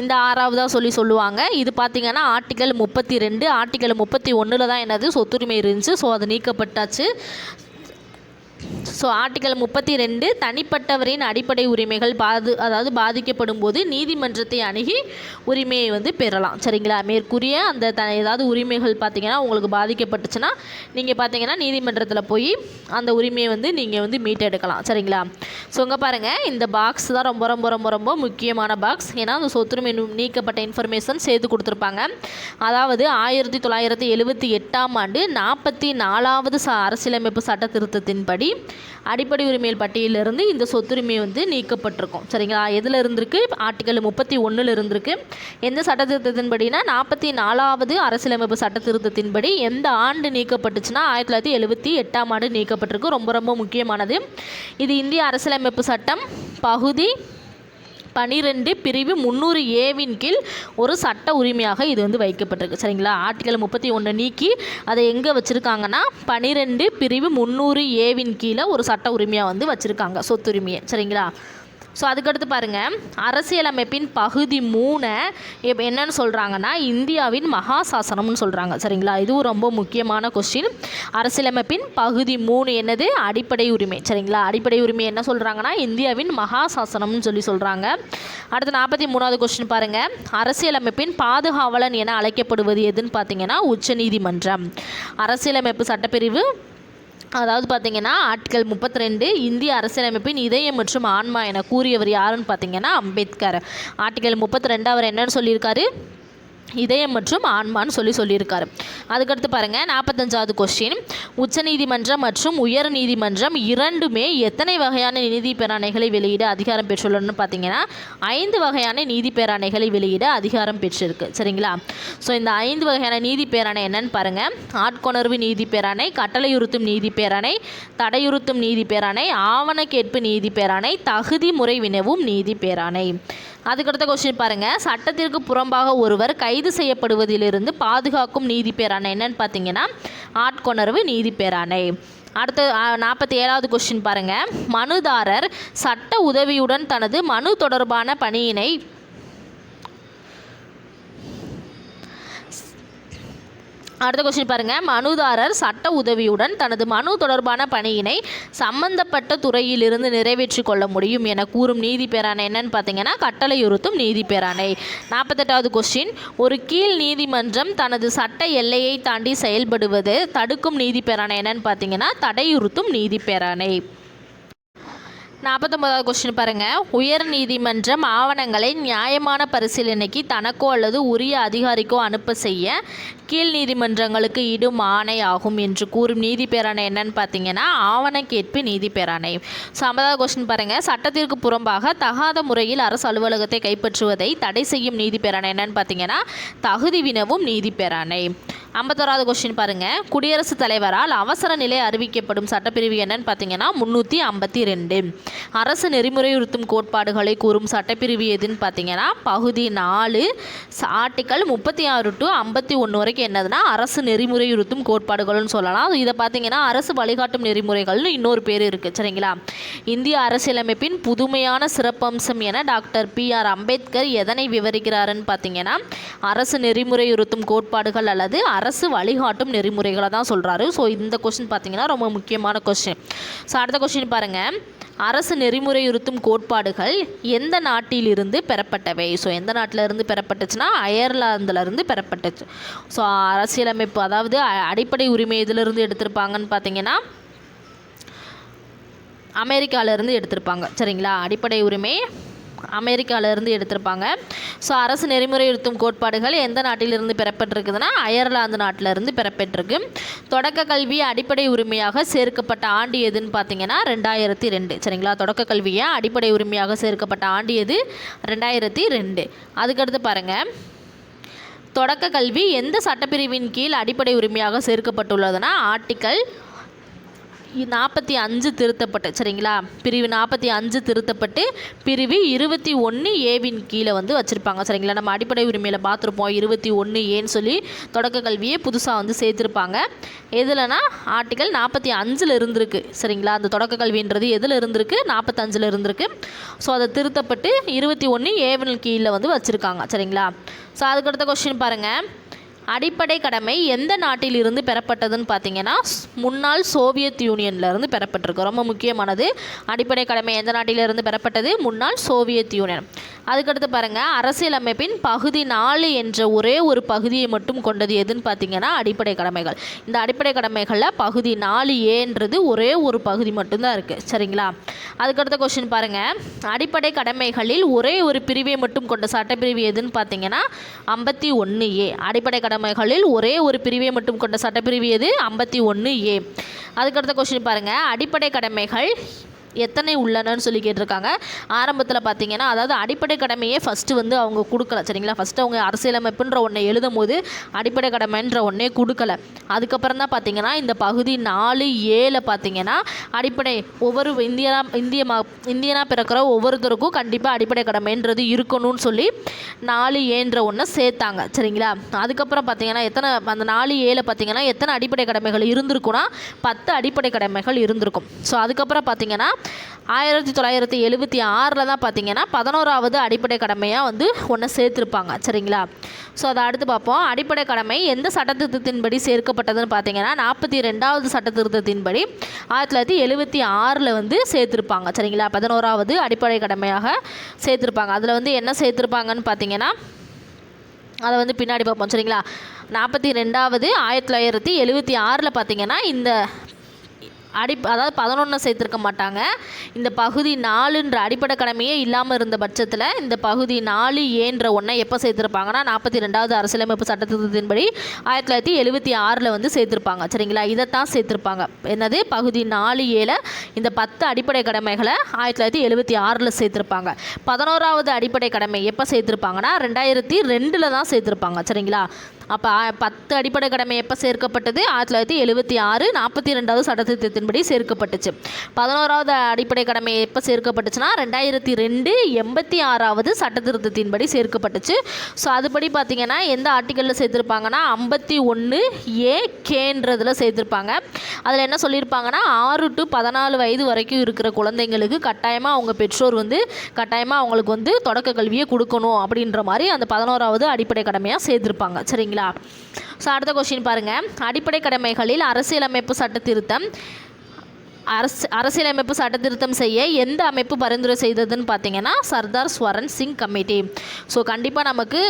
இந்த 6வதாக சொல்லுவாங்க. இது பார்த்திங்கன்னா ஆர்டிக்கல் 32. ஆர்டிக்கல் 31 தான் என்னது சொத்துரிமை இருந்துச்சு. ஸோ அது நீக்கப்பட்டாச்சு. ஸோ ஆர்டிக்கல் 32 தனிப்பட்டவரின் அடிப்படை உரிமைகள் அதாவது பாதிக்கப்படும் போது நீதிமன்றத்தை அணுகி உரிமையை வந்து பெறலாம் சரிங்களா. மேற்கூறிய அந்த ஏதாவது உரிமைகள் பார்த்திங்கன்னா உங்களுக்கு பாதிக்கப்பட்டுச்சுன்னா நீங்கள் பார்த்தீங்கன்னா நீதிமன்றத்தில் போய் அந்த உரிமையை வந்து நீங்கள் வந்து மீட்டெடுக்கலாம் சரிங்களா. ஸோ இங்கே பாருங்கள், இந்த பாக்ஸ் தான் ரொம்ப ரொம்ப ரொம்ப ரொம்ப முக்கியமான பாக்ஸ். ஏன்னா அந்த சொத்துரிமை நீக்கப்பட்ட இன்ஃபர்மேஷன் சேர்த்து கொடுத்துருப்பாங்க. அதாவது 1978ஆம் ஆண்டு 44வது அரசியலமைப்பு சட்ட திருத்தத்தின்படி அடிப்படை உரிமைகள் பட்டியலிருந்து இந்த சொத்துரிமை வந்து நீக்கப்பட்டிருக்கும் சரிங்களா. எதில் இருந்திருக்கு, ஆர்டிக்கல் 31 இருந்திருக்கு. எந்த சட்ட திருத்தத்தின்படினா 44வது அரசியலமைப்பு சட்ட திருத்தத்தின்படி எந்த ஆண்டு நீக்கப்பட்டுச்சுன்னா 1978ஆம் ஆண்டு நீக்கப்பட்டிருக்கு. ரொம்ப ரொம்ப முக்கியமானது. இது இந்திய அரசியலமைப்பு சட்டம் பகுதி 12 பிரிவு 300A கீழ் ஒரு சட்ட உரிமையாக இது வந்து வைக்கப்பட்டிருக்கு சரிங்களா. ஆர்டிக்கல் 31 நீக்கி அதை எங்கே வச்சுருக்காங்கன்னா 12 பிரிவு 300A கீழே ஒரு சட்ட உரிமையாக வந்து வச்சுருக்காங்க சொத்துரிமையை சரிங்களா. ஸோ அதுக்கடுத்து பாருங்கள், அரசியலமைப்பின் பகுதி 3 இப்போ என்னன்னு சொல்கிறாங்கன்னா இந்தியாவின் மகா சாசனம்னு சொல்கிறாங்க சரிங்களா. இதுவும் ரொம்ப முக்கியமான கொஸ்டின். அரசியலமைப்பின் பகுதி 3 என்னது, அடிப்படை உரிமை சரிங்களா. அடிப்படை உரிமை என்ன சொல்கிறாங்கன்னா இந்தியாவின் மகா சாசனம்னு சொல்கிறாங்க. அடுத்து 43வது கொஸ்டின் பாருங்கள், அரசியலமைப்பின் பாதுகாவலன் என அழைக்கப்படுவது எதுன்னு பார்த்தீங்கன்னா உச்சநீதிமன்றம். அரசியலமைப்பு சட்டப்பிரிவு அதாவது பார்த்தீங்கன்னா ஆர்டிகல் 32 இந்திய அரசியலமைப்பின் இதயம் மற்றும் ஆன்மா என கூறியவர் யாருன்னு பார்த்தீங்கன்னா அம்பேத்கர். ஆர்டிகல் 32 அவர் என்னன்னு சொல்லியிருக்காரு? இதயம் மற்றும் ஆன்மான்னு சொல்லியிருக்காரு. அதுக்கடுத்து பாருங்கள் 45வது கொஸ்டின், உச்சநீதிமன்றம் மற்றும் உயர் நீதிமன்றம் இரண்டுமே எத்தனை வகையான நீதி பேராணைகளை வெளியிட அதிகாரம் பெற்றுள்ளன்னு பார்த்தீங்கன்னா 5 வகையான நீதி பேராணைகளை வெளியிட அதிகாரம் பெற்றிருக்கு. சரிங்களா? ஸோ இந்த 5 வகையான நீதி பேராணை என்னன்னு பாருங்கள். ஆட்கொணர்வு நீதி பேராணை, கட்டளையுறுத்தும் நீதி பேராணை, தடையுறுத்தும் நீதி பேராணை, ஆவண கேட்பு நீதி பேராணை, தகுதி முறை வினவும் நீதி பேராணை. அதுக்கடுத்த கொஸ்டின் பாருங்கள், சட்டத்திற்கு புறம்பாக ஒருவர் கைது செய்யப்படுவதிலிருந்து பாதுகாக்கும் நீதி பேராணை என்னன்னு பார்த்தீங்கன்னா ஆட்கொணர்வு நீதி பேராணை. அடுத்த 47வது கொஸ்டின் பாருங்கள், மனுதாரர் சட்ட உதவியுடன் தனது மனு தொடர்பான பணியினை அடுத்த கொஸ்டின் பாருங்கள், மனுதாரர் சட்ட உதவியுடன் தனது மனு தொடர்பான பணியினை சம்பந்தப்பட்ட துறையிலிருந்து நிறைவேற்றி கொள்ள முடியும் என கூறும் நீதி பேராணை என்னன்னு பார்த்தீங்கன்னா கட்டளையுறுத்தும் நீதி பேராணை. 48வது கொஸ்டின், ஒரு கீழ் நீதிமன்றம் தனது சட்ட எல்லையை தாண்டி செயல்படுவது தடுக்கும் நீதி பேராணை என்னன்னு பார்த்தீங்கன்னா தடையுறுத்தும் நீதி பேராணை. 49வது கொஸ்டின் பாருங்கள், உயர் நீதிமன்றம் ஆவணங்களை நியாயமான பரிசீலனைக்கு தனக்கோ அல்லது உரிய அதிகாரிக்கோ அனுப்ப செய்ய கீழ் நீதிமன்றங்களுக்கு இடும் ஆணை ஆகும் என்று கூறும் நீதி பேராணை என்னன்னு பார்த்தீங்கன்னா ஆவண கேட்பு நீதி பேராணை. 50வது கொஸ்டின் பாருங்கள், சட்டத்திற்கு புறம்பாக தகாத முறையில் அரசு அலுவலகத்தை கைப்பற்றுவதை தடை செய்யும் நீதி பேராணை என்னன்னு பார்த்தீங்கன்னா தகுதி வினவும் நீதி பேராணை. 51வது கொஸ்டின் பாருங்கள், குடியரசுத் தலைவரால் அவசர நிலை அறிவிக்கப்படும் சட்டப்பிரிவு என்னன்னு பார்த்தீங்கன்னா 352. அரசு நெறிமுறையுறுத்தும் கோட்பாடுகளை கூறும் சட்டப்பிரிவு எதுன்னு பார்த்தீங்கன்னா பகுதி 4 ஆர்டிக்கல் 36 to 51 வரைக்கும் என்னதுன்னா அரசு நெறிமுறையுறுத்தும் கோட்பாடுகள்னு சொல்லலாம். இதை பார்த்தீங்கன்னா அரசு வழிகாட்டும் நெறிமுறைகள்னு இன்னொரு பேர் இருக்குது. சரிங்களா? இந்திய அரசியலமைப்பின் புதுமையான சிறப்பம்சம் என டாக்டர் PR அம்பேத்கர் எதனை விவரிக்கிறாருன்னு பார்த்தீங்கன்னா அரசு நெறிமுறையுறுத்தும் கோட்பாடுகள் அல்லது அரசு வழிகாட்டும் நெறிமுறைகளை தான் சொல்கிறாரு. ஸோ இந்த கொஸ்டின் பார்த்தீங்கன்னா ரொம்ப முக்கியமான கொஸ்டின். ஸோ அடுத்த கொஸ்டின் பாருங்கள், அரசு நெறிமுறையுறுத்தும் கோட்பாடுகள் எந்த நாட்டிலிருந்து பெறப்பட்டவை? ஸோ எந்த நாட்டிலிருந்து பெறப்பட்டுச்சுன்னா அயர்லாந்திலிருந்து பெறப்பட்டுச்சு. ஸோ அரசியலமைப்பு அதாவது அடிப்படை உரிமை இதிலிருந்து எடுத்திருப்பாங்கன்னு பார்த்தீங்கன்னா அமெரிக்காவிலேருந்து எடுத்திருப்பாங்க. சரிங்களா? அடிப்படை உரிமை அமெரிக்காவிலேருந்து எடுத்திருப்பாங்க. ஸோ அரசு நெறிமுறையுறுத்தும் கோட்பாடுகள் எந்த நாட்டிலிருந்து பெறப்பட்டிருக்குதுன்னா அயர்லாந்து நாட்டிலிருந்து பெறப்பட்டிருக்கு. தொடக்க கல்வி அடிப்படை உரிமையாக சேர்க்கப்பட்ட ஆண்டு எதுன்னு பார்த்தீங்கன்னா 2002. சரிங்களா? தொடக்க கல்வியை அடிப்படை உரிமையாக சேர்க்கப்பட்ட ஆண்டு எது? 2002. அதுக்கடுத்து பாருங்கள், தொடக்க கல்வி எந்த சட்டப்பிரிவின் கீழ் அடிப்படை உரிமையாக சேர்க்கப்பட்டுள்ளதுன்னா ஆர்டிக்கல் 45 திருத்தப்பட்டு. சரிங்களா? பிரிவு 45 திருத்தப்பட்டு பிரிவு 21A கீழே வச்சுருப்பாங்க. சரிங்களா? நம்ம அடிப்படை உரிமையில் பார்த்துருப்போம் 21Aன்னு சொல்லி தொடக்க கல்வியை புதுசாக சேர்த்துருப்பாங்க. எதுலனா ஆர்டிக்கல் 45 இருந்திருக்கு. சரிங்களா? அந்த தொடக்க கல்வின்றது எதில் இருந்திருக்கு? 45 இருந்திருக்கு. ஸோ அதை திருத்தப்பட்டு 21A கீழே வச்சுருக்காங்க. சரிங்களா? ஸோ அதுக்கடுத்த கொஸ்டின் பாருங்கள், அடிப்படை கடமை எந்த நாட்டிலிருந்து பெறப்பட்டதுன்னு பார்த்தீங்கன்னா முன்னாள் சோவியத் யூனியன்லேருந்து பெறப்பட்டிருக்கு. ரொம்ப முக்கியமானது. அடிப்படை கடமை எந்த நாட்டிலிருந்து பெறப்பட்டது? முன்னாள் சோவியத் யூனியன். அதுக்கடுத்து பாருங்கள், அரசியலமைப்பின் பகுதி 4 என்ற ஒரே ஒரு பகுதியை மட்டும் கொண்டது எதுன்னு பார்த்தீங்கன்னா அடிப்படை கடமைகள். இந்த அடிப்படை கடமைகளில் பகுதி 4Aன்றது ஒரே ஒரு பகுதி மட்டும்தான் இருக்குது. சரிங்களா? அதுக்கடுத்த கொஸ்டின் பாருங்கள், அடிப்படை கடமைகளில் ஒரே ஒரு பிரிவை மட்டும் கொண்ட சட்டப்பிரிவு எதுன்னு பார்த்தீங்கன்னா 51A. அடிப்படை கடமைகளில் ஒரே ஒரு பிரிவை மட்டும் கொண்ட சட்டப்பிரிவு எது? 51A. அதுக்கடுத்த கொஸ்டின் பாருங்கள், அடிப்படை கடமைகள் எத்தனை உள்ளனன்னு சொல்லி கேட்டிருக்காங்க. ஆரம்பத்தில் பார்த்தீங்கன்னா அதாவது அடிப்படை கடமையே ஃபஸ்ட்டு அவங்க கொடுக்கல. சரிங்களா? ஃபஸ்ட்டு அவங்க அரசியலமைப்புன்ற ஒன்றை எழுதும் போது அடிப்படை கடமைன்ற ஒன்றே கொடுக்கல. அதுக்கப்புறம் தான் பார்த்தீங்கன்னா இந்த பகுதி 4Aல பார்த்தீங்கன்னா அடிப்படை ஒவ்வொரு இந்தியனாக பிறக்கிற ஒவ்வொருத்தருக்கும் கண்டிப்பாக அடிப்படை கடமைன்றது இருக்கணும்னு சொல்லி 4Aன்ற ஒன்றை சேர்த்தாங்க. சரிங்களா? அதுக்கப்புறம் பார்த்தீங்கன்னா அந்த 4Aல பார்த்தீங்கன்னா எத்தனை அடிப்படை கடமைகள் இருந்திருக்குன்னா 10 அடிப்படை கடமைகள் இருந்திருக்கும். ஸோ அதுக்கப்புறம் பார்த்தீங்கன்னா 1976 தான் பார்த்தீங்கன்னா 11வது அடிப்படை கடமையாக ஒன்று சேர்த்துருப்பாங்க. சரிங்களா? ஸோ அதை அடுத்து பார்ப்போம். அடிப்படை கடமை எந்த சட்டத்திருத்தத்தின்படி சேர்க்கப்பட்டதுன்னு பார்த்தீங்கன்னா 42வது சட்டத்திருத்தத்தின்படி 1976 சேர்த்துருப்பாங்க. சரிங்களா? 11வது அடிப்படை கடமையாக சேர்த்துருப்பாங்க. அதில் என்ன சேர்த்துருப்பாங்கன்னு பார்த்தீங்கன்னா அதை பின்னாடி பார்ப்போம். சரிங்களா? 42வது 1976 பார்த்தீங்கன்னா இந்த அதாவது 11 சேர்த்துருக்க மாட்டாங்க. இந்த பகுதி 4ன்ற அடிப்படை கடமையே இல்லாமல் இருந்த பட்சத்தில் இந்த பகுதி 4A ஒன்றை எப்போ சேர்த்துருப்பாங்கன்னா 42வது அரசியலமைப்பு சட்டத்திட்டத்தின்படி 1976 வந்து சேர்த்துருப்பாங்க. சரிங்களா, இதைத்தான் சேர்த்துருப்பாங்க. என்னது, பகுதி 4Aல இந்த 10 அடிப்படை கடமைகளை 1976 சேர்த்துருப்பாங்க. 11வது அடிப்படை கடமை எப்போ சேர்த்துருப்பாங்கன்னா 2002 தான் சேர்த்துருப்பாங்க. சரிங்களா, அப்போ 10 அடிப்படை கடமை எப்போ சேர்க்கப்பட்டது? 1976 42வது சட்டத்திட்டத்தின்படி சேர்க்கப்பட்டுச்சு. 11வது அடிப்படை கடமை எப்போ சேர்க்கப்பட்டுச்சுன்னா 2002 86வது சட்டத்திட்டத்தின்படி சேர்க்கப்பட்டுச்சு. ஸோ அதுபடி பார்த்திங்கன்னா எந்த ஆர்டிக்கலில் சேர்த்துருப்பாங்கன்னா 51A(K)ன்றதில் சேர்த்துருப்பாங்க. அதில் என்ன சொல்லியிருப்பாங்கன்னா 6 to 14 வயது வரைக்கும் இருக்கிற குழந்தைங்களுக்கு கட்டாயமாக அவங்க பெற்றோர் வந்து கட்டாயமாக அவங்களுக்கு வந்து தொடக்க கல்வியை கொடுக்கணும் அப்படின்ற மாதிரி அந்த 11வது அடிப்படை கடமையாக சேர்த்துருப்பாங்க. சரிங்களா. ஸோ அடுத்த கொஸ்டின் பாருங்கள். அடிப்படை கடமைகளில் அரசியலமைப்பு சட்ட திருத்தம் செய்ய எந்த அமைப்பு பரிந்துரை செய்ததுன்னு பார்த்தீங்கன்னா சர்தார் ஸ்வரன் சிங் கமிட்டி. ஸோ கண்டிப்பாக நமக்கு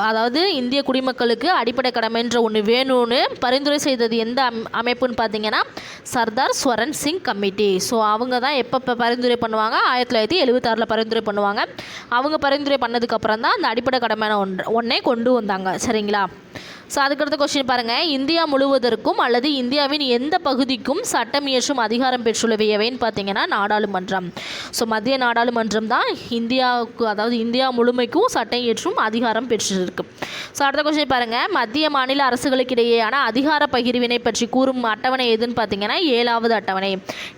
அதாவது இந்திய குடிமக்களுக்கு அடிப்படை கடமைன்ற ஒன்று வேணும்னு பரிந்துரை செய்தது எந்த அமைப்புன்னு பார்த்தீங்கன்னா சர்தார் ஸ்வரன் சிங் கமிட்டி. ஸோ அவங்க தான் எப்போ பரிந்துரை பண்ணுவாங்க? 1976 பரிந்துரை பண்ணுவாங்க. அவங்க பரிந்துரை பண்ணதுக்கப்புறம் தான் அந்த அடிப்படை கடமையான ஒன்றை கொண்டு வந்தாங்க. சரிங்களா. ஸோ அதுக்கடுத்த கொஸ்டின் பாருங்கள். இந்தியா முழுவதற்கும் அல்லது இந்தியாவின் எந்த பகுதிக்கும் சட்டம் இயற்றும் அதிகாரம் பெற்றுள்ளவை எவைன்னு பார்த்தீங்கன்னா நாடாளுமன்றம். ஸோ மத்திய நாடாளுமன்றம் தான் இந்தியாவுக்கு அதாவது இந்தியா முழுமைக்கும் சட்டம் இயற்றும் அதிகாரம் பெற்றிருக்கு. ஸோ அடுத்த கொஸ்டின் பாருங்கள். மத்திய மாநில அரசுகளுக்கு இடையேயான அதிகார பகிர்வினை பற்றி கூறும் அட்டவணை எதுன்னு பார்த்தீங்கன்னா 7வது அட்டவணை.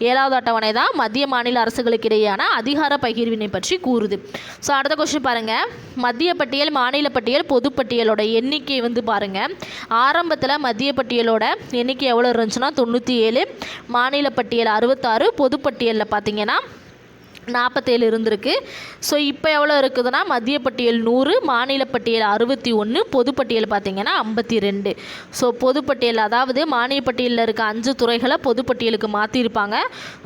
7வது அட்டவணை தான் மத்திய மாநில அரசுகளுக்கு இடையேயான அதிகார பகிர்வினை பற்றி கூறுது. ஸோ அடுத்த கொஸ்டின் பாருங்கள். மத்திய பட்டியல், மாநில பட்டியல், பொதுப்பட்டியலோட எண்ணிக்கை வந்து பாருங்கள். ஆரம்பத்தில் மத்திய பட்டியலோட எண்ணிக்கை எவ்வளோ இருந்துச்சுன்னா 97, மாநில பட்டியல் 66, பொதுப்பட்டியலில் பார்த்தீங்கன்னா 47 இருந்திருக்கு. ஸோ இப்போ எவ்வளோ இருக்குதுன்னா மத்திய பட்டியல் 100, மாநில பட்டியல் 61, பொதுப்பட்டியல் பார்த்திங்கன்னா 52. ஸோ பொதுப்பட்டியல் அதாவது மானிய பட்டியலில் இருக்க 5 துறைகளை பொதுப்பட்டியலுக்கு மாற்றிருப்பாங்க.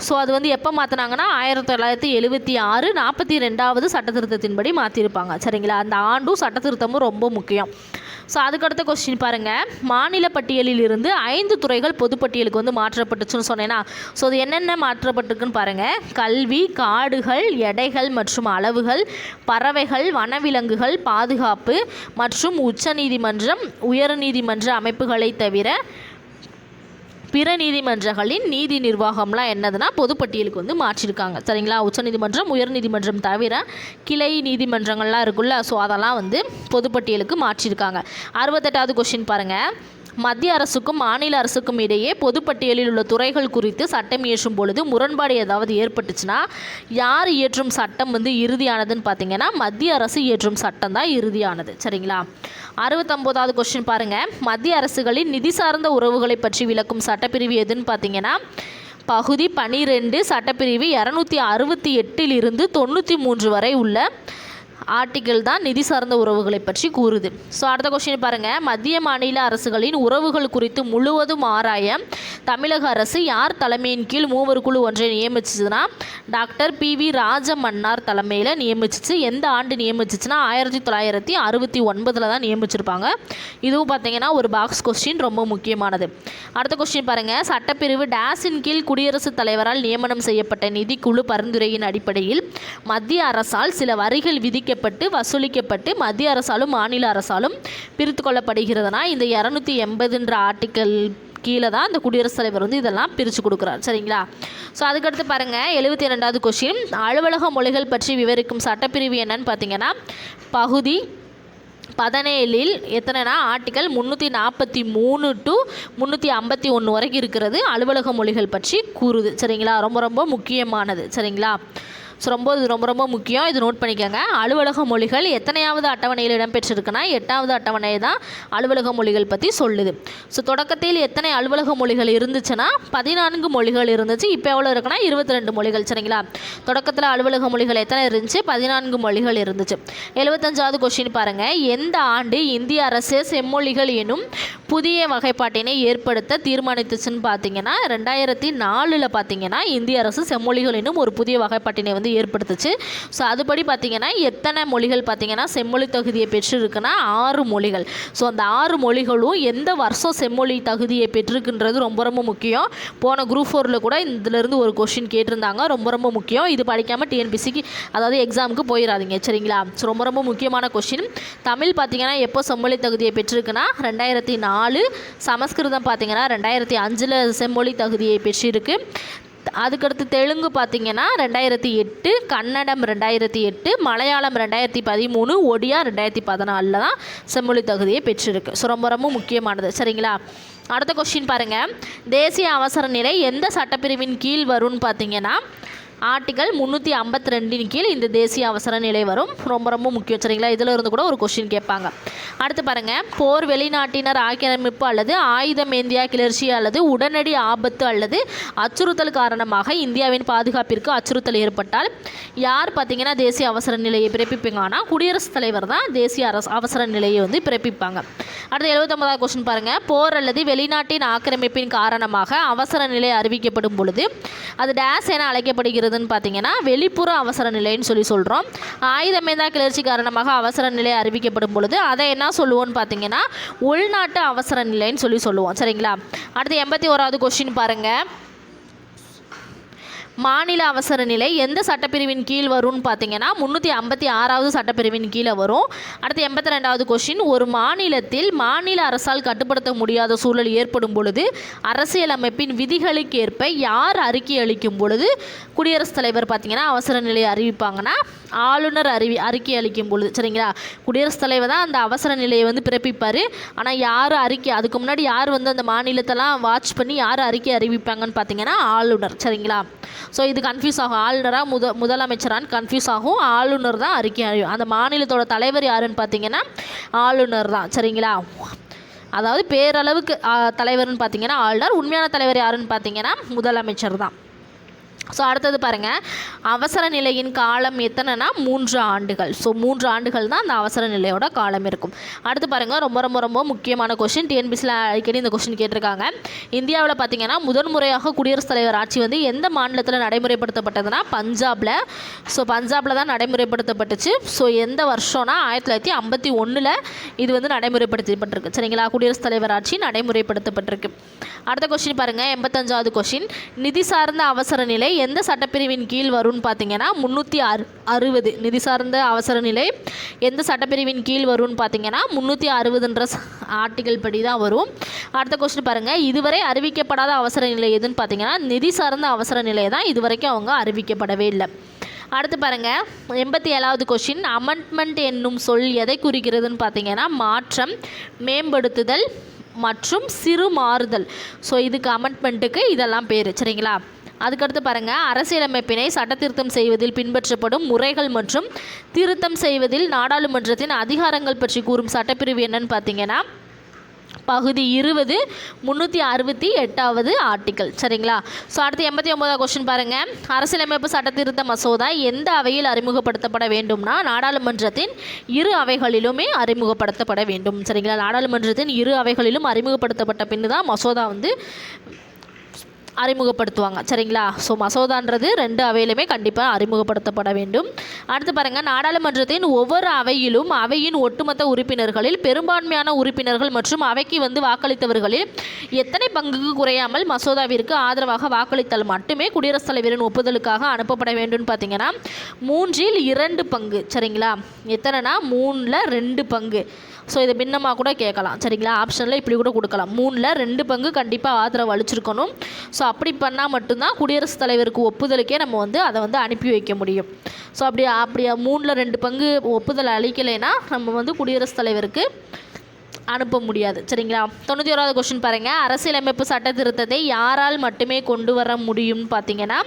ஸோ அது வந்து எப்போ மாற்றினாங்கன்னா 1976 42வது சட்டத்திருத்தத்தின்படி மாற்றிருப்பாங்க. சரிங்களா, அந்த ஆண்டும் சட்டத்திருத்தமும் ரொம்ப முக்கியம். ஸோ அதுக்கடுத்த கொஸ்டின் பாருங்கள். மாநில பட்டியலில் இருந்து 5 துறைகள் பொதுப்பட்டியலுக்கு வந்து மாற்றப்பட்டுச்சுன்னு சொன்னேன்னா, ஸோ அது என்னென்ன மாற்றப்பட்டிருக்குன்னு பாருங்கள். கல்வி, காடுகள், எடைகள் மற்றும் அளவுகள், பறவைகள், வனவிலங்குகள், பாதுகாப்பு மற்றும் உச்சநீதிமன்றம், உயர்நீதிமன்ற அமைப்புகளை தவிர பிற நீதிமன்றங்களின் நீதி நிர்வாகம்லாம் என்னதுன்னா பொதுப்பட்டியலுக்கு வந்து மாற்றிருக்காங்க. சரிங்களா, உச்சநீதிமன்றம், உயர்நீதிமன்றம் தவிர கிளை நீதிமன்றங்கள்லாம் இருக்குல்ல, ஸோ அதெல்லாம் வந்து பொதுப்பட்டியலுக்கு மாற்றிருக்காங்க. 68வது கொஸ்டின் பாருங்கள். மத்திய அரசுக்கும் மாநில அரசுக்கும் இடையே பொதுப்பட்டியலில் உள்ள துறைகள் குறித்து சட்டம் இயற்றும் பொழுது முரண்பாடு ஏதாவது ஏற்பட்டுச்சுன்னா யார் இயற்றும் சட்டம் வந்து இறுதியானதுன்னு பார்த்தீங்கன்னா மத்திய அரசு இயற்றும் சட்டம் தான் இறுதியானது. சரிங்களா. 69வது கொஸ்டின் பாருங்கள். மத்திய அரசுகளின் நிதி சார்ந்த உறவுகளை பற்றி விளக்கும் சட்டப்பிரிவு எதுன்னு பார்த்தீங்கன்னா பகுதி 12 சட்டப்பிரிவு 268 இருந்து 93 வரை உள்ள ஆர்டிக்கிள் தான் நிதி சார்ந்த உறவுகளை பற்றி கூறுது. ஸோ அடுத்த கொஸ்டின் பாருங்கள். மத்திய மாநில அரசுகளின் உறவுகள் குறித்து முழுவதும் ஆராய தமிழக அரசு யார் தலைமையின் கீழ் 3 குழு ஒன்றை நியமிச்சுன்னா டாக்டர் PV ராஜமன்னார் தலைமையில் நியமிச்சிச்சு. எந்த ஆண்டு நியமிச்சிச்சுன்னா 1969 தான் நியமிச்சிருப்பாங்க. இதுவும் பார்த்தீங்கன்னா ஒரு பாக்ஸ் கொஸ்டின், ரொம்ப முக்கியமானது. அடுத்த கொஸ்டின் பாருங்கள். சட்டப்பிரிவு டேஸின் கீழ் குடியரசுத் தலைவரால் நியமனம் செய்யப்பட்ட நிதிக்குழு பரிந்துரையின் அடிப்படையில் மத்திய அரசால் சில வரிகள் விதிக்கப்பட்டு வசூலிக்கப்பட்டு மத்திய அரசாலும் மாநில அரசாலும் பிரித்து கொள்ளப்படுகிறதுனா இந்த 280ன்ற ஆர்டிக்கல் கீழே தான் இந்த குடியரசுத் தலைவர் வந்து இதெல்லாம் பிரித்து கொடுக்குறார். சரிங்களா. ஸோ அதுக்கடுத்து பாருங்கள். 72வது கொஸ்டின். அலுவலக மொழிகள் பற்றி விவரிக்கும் சட்டப்பிரிவு என்னன்னு பார்த்தீங்கன்னா பகுதி 17 எத்தனைனா ஆர்டிக்கல் 343 to 351 வரைக்கும் இருக்கிறது அலுவலக மொழிகள் பற்றி கூறுது. சரிங்களா, ரொம்ப ரொம்ப முக்கியமானது. சரிங்களா. ஸோ ரொம்ப ரொம்ப முக்கியம், இது நோட் பண்ணிக்கோங்க. அலுவலக மொழிகள் எத்தனையாவது அட்டவணையில் இடம்பெற்றிருக்குன்னா 8வது அட்டவணை தான் அலுவலக மொழிகள் பற்றி சொல்லுது. ஸோ தொடக்கத்தில் எத்தனை அலுவலக மொழிகள் இருந்துச்சுன்னா 14 மொழிகள் இருந்துச்சு. இப்போ எவ்வளோ இருக்குன்னா 22 மொழிகள். சரிங்களா, தொடக்கத்தில் அலுவலக மொழிகள் எத்தனை இருந்துச்சு? 14 மொழிகள் இருந்துச்சு. 75வது கொஸ்டின் பாருங்கள். எந்த ஆண்டு இந்திய அரசு செம்மொழிகள் எனும் புதிய வகைப்பாட்டினை ஏற்படுத்த தீர்மானித்துச்சுன்னு பார்த்தீங்கன்னா 2004 பார்த்தீங்கன்னா இந்திய அரசு செம்மொழிகள் என்னும் ஒரு புதிய வகைப்பாட்டினை வந்து ஏற்படுத்துச்சு. ஸோ அதுபடி பார்த்தீங்கன்னா எத்தனை மொழிகள் பார்த்தீங்கன்னா செம்மொழி தகுதியை பெற்றிருக்குன்னா 6 மொழிகள். ஸோ அந்த 6 மொழிகளும் எந்த வருஷம் செம்மொழி தகுதியை பெற்றிருக்குன்றது ரொம்ப ரொம்ப முக்கியம். போன குரூப் 4ல் கூட இதிலிருந்து ஒரு கொஷின் கேட்டிருந்தாங்க. ரொம்ப ரொம்ப முக்கியம். இது படிக்காமல் டிஎன்பிசிக்கு அதாவது எக்ஸாமுக்கு போயிடாதீங்க சரிங்களா. ஸோ ரொம்ப ரொம்ப முக்கியமான கொஷின். தமிழ் பார்த்தீங்கன்னா எப்போ செம்மொழி தகுதியை பெற்றிருக்குன்னா 2004. சமஸ்கிருதம் பார்த்தீங்கன்னா 2005 செம்மொழி தகுதியை பெற்றிருக்கு. அதுக்கடுத்து தெலுங்கு பார்த்தீங்கன்னா 2008, கன்னடம் 2008, மலையாளம் 2013, ஒடியா 2014 தான் செம்மொழி தகுதியை பெற்றிருக்கு. ஸோ ரொம்ப ரொம்ப முக்கியமானது சரிங்களா. அடுத்த கொஸ்டின் பாருங்கள். தேசிய அவசர நிலை எந்த சட்டப்பிரிவின் கீழ் வரும்னு பார்த்தீங்கன்னா ஆர்டிகல் 352 கீழ் இந்த தேசிய அவசர நிலை வரும். ரொம்ப ரொம்ப முக்கியம் சரிங்களா. இதில் இருந்து கூட ஒரு கொஸ்டின் கேட்பாங்க. அடுத்து பாருங்கள். போர், வெளிநாட்டினர் ஆக்கிரமிப்பு அல்லது ஆயுதமேந்தியா கிளர்ச்சி அல்லது உடனடி ஆபத்து அல்லது அச்சுறுத்தல் காரணமாக இந்தியாவின் பாதுகாப்பிற்கு அச்சுறுத்தல் ஏற்பட்டால் யார் பார்த்தீங்கன்னா தேசிய அவசர நிலையை பிறப்பிப்பாங்கன்னா குடியரசுத் தலைவர் தான் தேசிய அவசர நிலையை வந்து பிறப்பிப்பாங்க. அடுத்து 79வது கொஸ்டின் பாருங்கள். போர் அல்லது வெளிநாட்டின் ஆக்கிரமிப்பின் காரணமாக அவசர நிலை அறிவிக்கப்படும் பொழுது அது டேஸ் என அழைக்கப்படுகிறது பார்த்தீங்கன்னா வெளிப்புற அவசர நிலைன்னு சொல்கிறோம். ஆயுதமேந்தா கிளர்ச்சி காரணமாக அவசர நிலை அறிவிக்கப்படும் பொழுது அதை என்ன சொல்லுவோம்னு பார்த்தீங்கன்னா உள்நாட்டு அவசர நிலைன்னு சொல்லுவோம் சரிங்களா. அடுத்து 81வது கொஸ்டின் பாருங்கள். மாநில அவசர நிலை எந்த சட்டப்பிரிவின் கீழ் வரும்னு பார்த்தீங்கன்னா 356வது சட்டப்பிரிவின் கீழே வரும். அடுத்து 82வது கொஸ்டின். ஒரு மாநிலத்தில் மாநில அரசால் கட்டுப்படுத்த முடியாத சூழல் ஏற்படும் பொழுது அரசியலமைப்பின் விதிகளுக்கு ஏற்ப யார் அறிக்கை அளிக்கும் பொழுது குடியரசுத் தலைவர் பார்த்தீங்கன்னா அவசர நிலையை அறிவிப்பாங்கன்னா ஆளுநர் அறிக்கை அளிக்கும் பொழுது சரிங்களா. குடியரசுத் தலைவர் தான் அந்த அவசர நிலையை வந்து பிறப்பிப்பார். ஆனால் யார் அறிக்கை அதுக்கு முன்னாடி யார் வந்து அந்த மாநிலத்தெல்லாம் வாட்ச் பண்ணி யார் அறிக்கை அறிவிப்பாங்கன்னு பார்த்தீங்கன்னா ஆளுநர் சரிங்களா. ஸோ இது கன்ஃபியூஸ் ஆகும். ஆளுநராக முதலமைச்சரான்னு கன்ஃபியூஸ் ஆகும். ஆளுநர் தான் அறிக்கை அந்த மாநிலத்தோட தலைவர் யாருன்னு பார்த்தீங்கன்னா ஆளுநர் தான் சரிங்களா. அதாவது பேரளவுக்கு தலைவர்னு பார்த்தீங்கன்னா ஆளுநர், உண்மையான தலைவர் யாருன்னு பார்த்தீங்கன்னா முதலமைச்சர் தான். ஸோ அடுத்தது பாருங்கள். அவசர நிலையின் காலம் எத்தனைனா 3 ஆண்டுகள். ஸோ 3 ஆண்டுகள் தான் அந்த அவசர நிலையோட காலம் இருக்கும். அடுத்து பாருங்கள். ரொம்ப ரொம்ப ரொம்ப முக்கியமான கொஸ்டின். டிஎன்பிசியில் அடிக்கடி இந்த கொஸ்டின் கேட்டிருக்காங்க. இந்தியாவில் பார்த்தீங்கன்னா முதன்முறையாக குடியரசுத் தலைவர் ஆட்சி வந்து எந்த மாநிலத்தில் நடைமுறைப்படுத்தப்பட்டதுன்னா பஞ்சாபில். ஸோ பஞ்சாபில் தான் நடைமுறைப்படுத்தப்பட்டுச்சு. ஸோ எந்த வருஷம்னா 1951 இது வந்து நடைமுறைப்படுத்தப்பட்டிருக்கு சரிங்களா. குடியரசுத் தலைவர் ஆட்சி நடைமுறைப்படுத்தப்பட்டிருக்கு. அடுத்த கொஸ்டின் பாருங்கள். 85வது கொஸ்டின். நிதி சார்ந்த அவசர நிலை எந்த சட்டப்பிரிவின் கீழ் வரும்னு பார்த்தீங்கன்னா 360. நிதி சார்ந்த அவசர நிலை எந்த சட்டப்பிரிவின் கீழ் வரும்னு பார்த்தீங்கன்னா 360ன்ற ஆர்டிகல் படி தான் வரும். அடுத்த கொஸ்டின் பாருங்கள். இதுவரை அறிவிக்கப்படாத அவசர நிலை எதுன்னு பார்த்தீங்கன்னா நிதி சார்ந்த அவசர நிலை தான் இதுவரைக்கும் அவங்க அறிவிக்கப்படவே இல்லை. அடுத்து பாருங்கள். 87வது கொஸ்டின். அமெண்ட்மெண்ட் என்னும் சொல் எதை குறிக்கிறதுன்னு பார்த்தீங்கன்னா மாற்றம், மேம்படுத்துதல் மற்றும் சிறு மாறுதல். ஸோ இதுக்கு அமெண்ட்மெண்ட்டுக்கு இதெல்லாம் பேர் சரிங்களா. அதுக்கடுத்து பாருங்கள். அரசியலமைப்பினை சட்டத்திருத்தம் செய்வதில் பின்பற்றப்படும் முறைகள் மற்றும் திருத்தம் செய்வதில் நாடாளுமன்றத்தின் அதிகாரங்கள் பற்றி கூறும் சட்டப்பிரிவு என்னன்னு பார்த்தீங்கன்னா பகுதி 20 368வது ஆர்டிக்கல் சரிங்களா. ஸோ அடுத்து 89வது கொஸ்டின் பாருங்கள். அரசியலமைப்பு சட்டத்திருத்த மசோதா எந்த அவையில் அறிமுகப்படுத்தப்பட வேண்டும்னா நாடாளுமன்றத்தின் 2 அவைகளிலுமே அறிமுகப்படுத்தப்பட வேண்டும் சரிங்களா. நாடாளுமன்றத்தின் 2 அவைகளிலும் அறிமுகப்படுத்தப்பட்ட பின்னு தான் மசோதா வந்து அறிமுகப்படுத்துவாங்க சரிங்களா. ஸோ மசோதான்றது 2 அவையிலுமே கண்டிப்பாக அறிமுகப்படுத்தப்பட வேண்டும். அடுத்து பாருங்கள். நாடாளுமன்றத்தின் ஒவ்வொரு அவையிலும் அவையின் ஒட்டுமொத்த உறுப்பினர்களில் பெரும்பான்மையான உறுப்பினர்கள் மற்றும் அவைக்கு வந்து வாக்களித்தவர்களில் எத்தனை பங்குக்கு குறையாமல் மசோதாவிற்கு ஆதரவாக வாக்களித்தால் மட்டுமே குடியரசுத் தலைவரின் ஒப்புதலுக்காக அனுப்பப்பட வேண்டும் பார்த்தீங்கன்னா 3/2 பங்கு சரிங்களா. எத்தனைனா 3/2 பங்கு. ஸோ இதை பின்னமாக கூட கேட்கலாம் சரிங்களா. ஆப்ஷனில் இப்படி கூட கொடுக்கலாம். 3/2 பங்கு கண்டிப்பாக ஆதரவு அளிச்சிருக்கணும். ஸோ அப்படி பண்ணால் மட்டும்தான் குடியரசுத் தலைவருக்கு ஒப்புதலுக்கே நம்ம வந்து அதை வந்து அனுப்பி வைக்க முடியும். ஸோ அப்படியே 3/2 பங்கு ஒப்புதல் அளிக்கலைன்னா நம்ம வந்து குடியரசுத் தலைவருக்கு அனுப்ப முடியாது சரிங்களா. 91வது கொஸ்டின் பாருங்கள். அரசியலமைப்பு சட்ட திருத்தத்தை யாரால் மட்டுமே கொண்டு வர முடியும்னு பார்த்தீங்கன்னா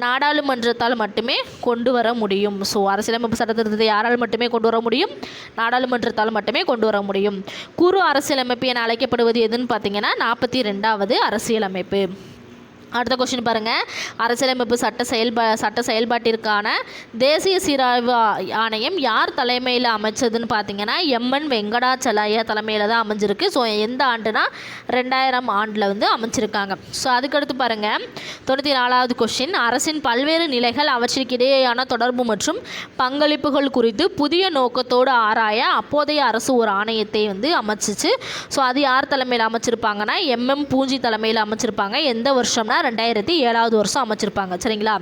நாடாளுமன்றத்தால் மட்டுமே கொண்டு வர முடியும். ஸோ அரசியலமைப்பு சட்ட திருத்தத்தை யாரால் மட்டுமே கொண்டு வர முடியும்? நாடாளுமன்றத்தால் மட்டுமே கொண்டு வர முடியும். குறு அரசியலமைப்பு என அழைக்கப்படுவது எதுன்னு பார்த்தீங்கன்னா 42வது அரசியலமைப்பு. அடுத்த கொஸ்டின் பாருங்கள், அரசியலமைப்பு சட்ட செயல்பாட்டிற்கான தேசிய சீராய்வு ஆணையம் யார் தலைமையில் அமைச்சதுன்னு பார்த்தீங்கன்னா எம்என் வெங்கடாச்சலய்யா தலைமையில் தான் அமைஞ்சிருக்கு. ஸோ எந்த ஆண்டுனா 2000 ஆண்டில் வந்து அமைச்சிருக்காங்க. ஸோ அதுக்கடுத்து பாருங்கள் 94வது கொஸ்டின், அரசின் பல்வேறு நிலைகள் அவற்றிற்கிடையேயான தொடர்பு மற்றும் பங்களிப்புகள் குறித்து புதிய நோக்கத்தோடு ஆராய அப்போதைய அரசு ஒரு ஆணையத்தை வந்து அமைச்சிச்சு. ஸோ அது யார் தலைமையில் அமைச்சிருப்பாங்கன்னா எம்எம் பூஞ்சி தலைமையில் அமைச்சிருப்பாங்க. எந்த வருஷம்னா 2007வது வருஷம் அமைச்சிருப்பாங்க. சரிங்களா.